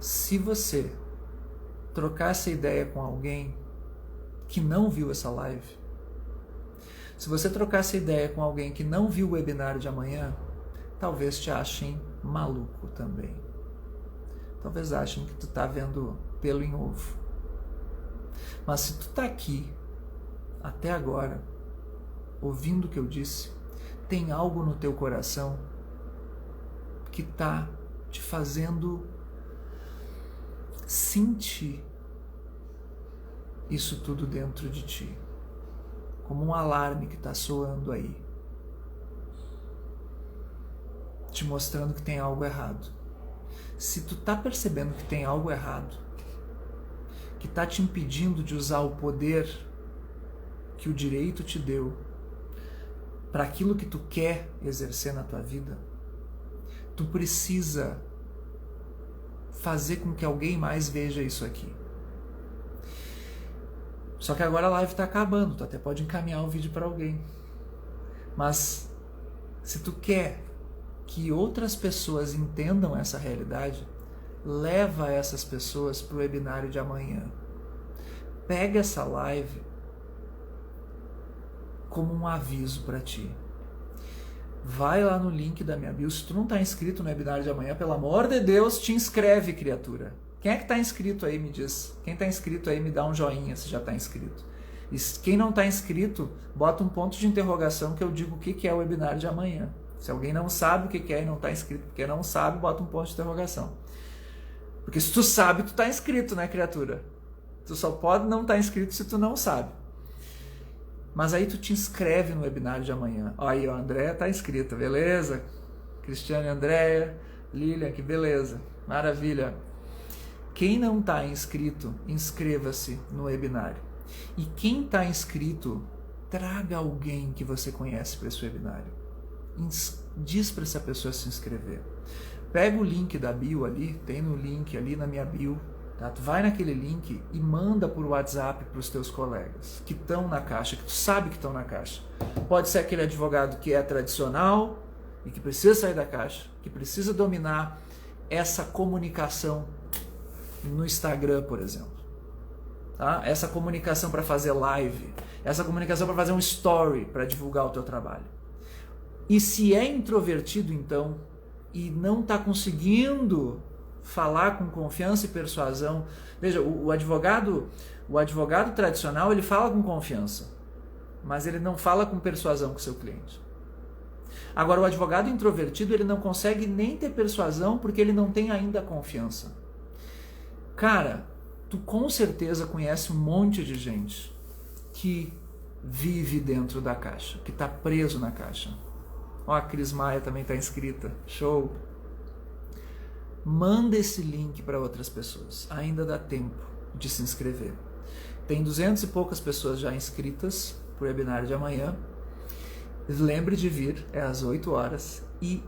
Se você trocar essa ideia com alguém que não viu essa live, se você trocar essa ideia com alguém que não viu o webinário de amanhã, talvez te achem maluco também. Talvez achem que tu tá vendo pelo em ovo. Mas se tu tá aqui, até agora, ouvindo o que eu disse, tem algo no teu coração que tá te fazendo sentir isso tudo dentro de ti, como um alarme que está soando aí, te mostrando que tem algo errado. Se tu tá percebendo que tem algo errado, que tá te impedindo de usar o poder que o direito te deu para aquilo que tu quer exercer na tua vida, tu precisa fazer com que alguém mais veja isso aqui. Só que agora a live está acabando, tu até pode encaminhar o vídeo para alguém. Mas se tu quer que outras pessoas entendam essa realidade, leva essas pessoas para o webinário de amanhã. Pega essa live como um aviso para ti. Vai lá no link da minha bio. Se tu não está inscrito no webinário de amanhã, pelo amor de Deus, te inscreve, criatura. Quem é que está inscrito aí, me diz? Quem está inscrito aí, me dá um joinha se já está inscrito. E quem não está inscrito, bota um ponto de interrogação que eu digo o que é o webinário de amanhã. Se alguém não sabe o que é e não está inscrito porque não sabe, bota um ponto de interrogação. Porque se tu sabe, tu está inscrito, né, criatura? Tu só pode não estar inscrito se tu não sabe. Mas aí tu te inscreve no webinário de amanhã. Aí, ó, a Andréia está inscrita, beleza? Cristiane, Andréia, Lilian, que beleza. Maravilha. Quem não está inscrito, inscreva-se no webinário. E quem está inscrito, traga alguém que você conhece para esse webinário. Diz para essa pessoa se inscrever. Pega o link da bio ali, tem no link ali na minha bio, tá? Tu vai naquele link e manda por WhatsApp para os teus colegas que estão na caixa, que tu sabe que estão na caixa. Pode ser aquele advogado que é tradicional e que precisa sair da caixa, que precisa dominar essa comunicação no Instagram, por exemplo. Tá? Essa comunicação para fazer live, essa comunicação para fazer um story para divulgar o teu trabalho. E se é introvertido, então, e não está conseguindo falar com confiança e persuasão, veja, o advogado tradicional, ele fala com confiança, mas ele não fala com persuasão com o seu cliente. Agora, o advogado introvertido, ele não consegue nem ter persuasão porque ele não tem ainda confiança. Cara, tu com certeza conhece um monte de gente que vive dentro da caixa, que está preso na caixa. Ó, a Cris Maia também está inscrita. Show! Manda esse link para outras pessoas. Ainda dá tempo de se inscrever. Tem 200 e poucas pessoas já inscritas para o webinário de amanhã. Lembre de vir, é às 8 horas. E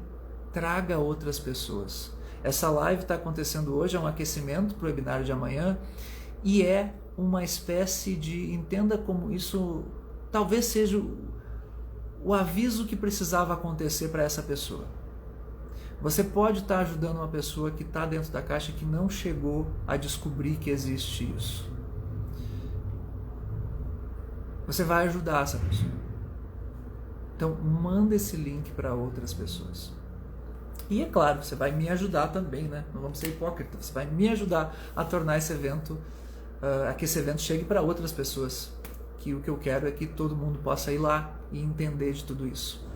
traga outras pessoas. Essa live está acontecendo hoje, é um aquecimento para o webinário de amanhã. E é uma espécie de... Entenda como isso talvez seja o aviso que precisava acontecer para essa pessoa. Você pode estar ajudando uma pessoa que está dentro da caixa que não chegou a descobrir que existe isso. Você vai ajudar essa pessoa. Então, manda esse link para outras pessoas. E é claro, você vai me ajudar também, né? Não vamos ser hipócritas. Você vai me ajudar a tornar esse evento, a que esse evento chegue para outras pessoas. Que o que eu quero é que todo mundo possa ir lá e entender de tudo isso.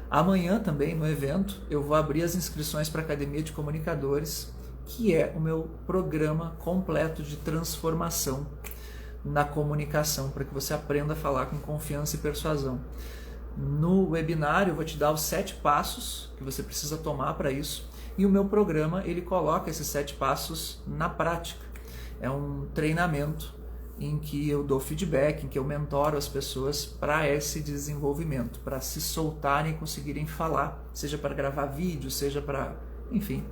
Amanhã também, no evento, eu vou abrir as inscrições para a Academia de Comunicadores, que é o meu programa completo de transformação na comunicação, para que você aprenda a falar com confiança e persuasão. No webinar eu vou te dar os 7 passos que você precisa tomar para isso, e o meu programa ele coloca esses 7 passos na prática. É um treinamento em que eu dou feedback, em que eu mentoro as pessoas para esse desenvolvimento, para se soltarem e conseguirem falar, seja para gravar vídeo, seja para, enfim,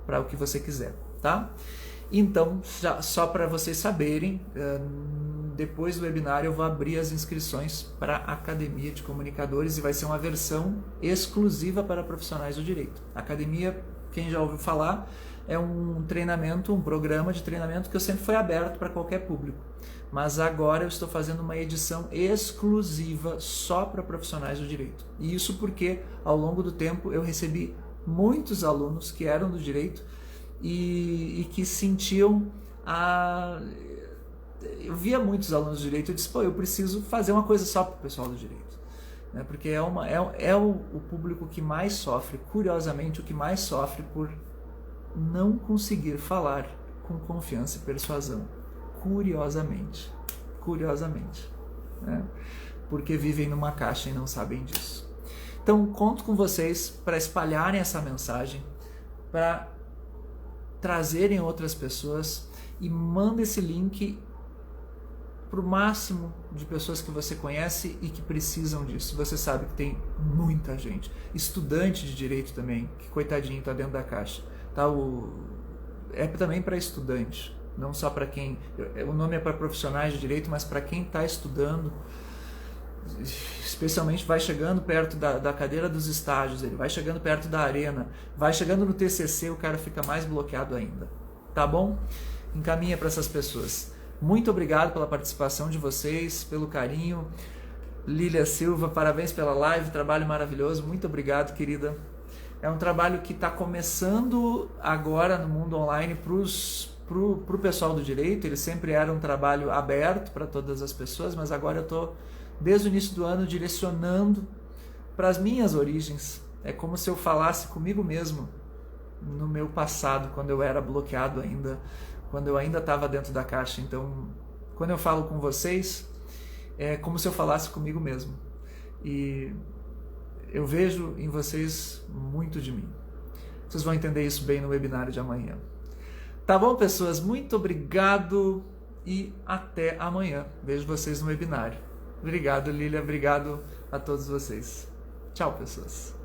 para o que você quiser, tá? Então, só para vocês saberem, depois do webinar eu vou abrir as inscrições para a Academia de Comunicadores e vai ser uma versão exclusiva para profissionais do direito. A Academia, quem já ouviu falar, é um treinamento, um programa de treinamento que sempre foi aberto para qualquer público. Mas agora eu estou fazendo uma edição exclusiva só para profissionais do direito. E isso porque, ao longo do tempo, eu recebi muitos alunos que eram do direito e que sentiam eu via muitos alunos do direito e disse, eu preciso fazer uma coisa só para o pessoal do direito. Porque é o público que mais sofre, curiosamente, o que mais sofre por não conseguir falar com confiança e persuasão. Curiosamente, né? Porque vivem numa caixa e não sabem disso. Então, conto com vocês para espalharem essa mensagem, para trazerem outras pessoas e manda esse link para o máximo de pessoas que você conhece e que precisam disso. Você sabe que tem muita gente, estudante de direito também, que coitadinho está dentro da caixa. Tá? É também para estudante. Não só para quem... O nome é para profissionais de direito, mas para quem está estudando, especialmente vai chegando perto da cadeira dos estágios, ele vai chegando perto da arena, vai chegando no TCC, o cara fica mais bloqueado ainda. Tá bom? Encaminha para essas pessoas. Muito obrigado pela participação de vocês, pelo carinho. Lília Silva, parabéns pela live, trabalho maravilhoso. Muito obrigado, querida. É um trabalho que está começando agora no mundo online para o pessoal do direito. Ele sempre era um trabalho aberto para todas as pessoas, mas agora eu estou, desde o início do ano, direcionando para as minhas origens. É como se eu falasse comigo mesmo no meu passado, quando eu era bloqueado ainda, quando eu ainda estava dentro da caixa. Então, quando eu falo com vocês, é como se eu falasse comigo mesmo. E eu vejo em vocês muito de mim. Vocês vão entender isso bem no webinário de amanhã. Tá bom, pessoas? Muito obrigado e até amanhã. Vejo vocês no webinário. Obrigado, Lília. Obrigado a todos vocês. Tchau, pessoas.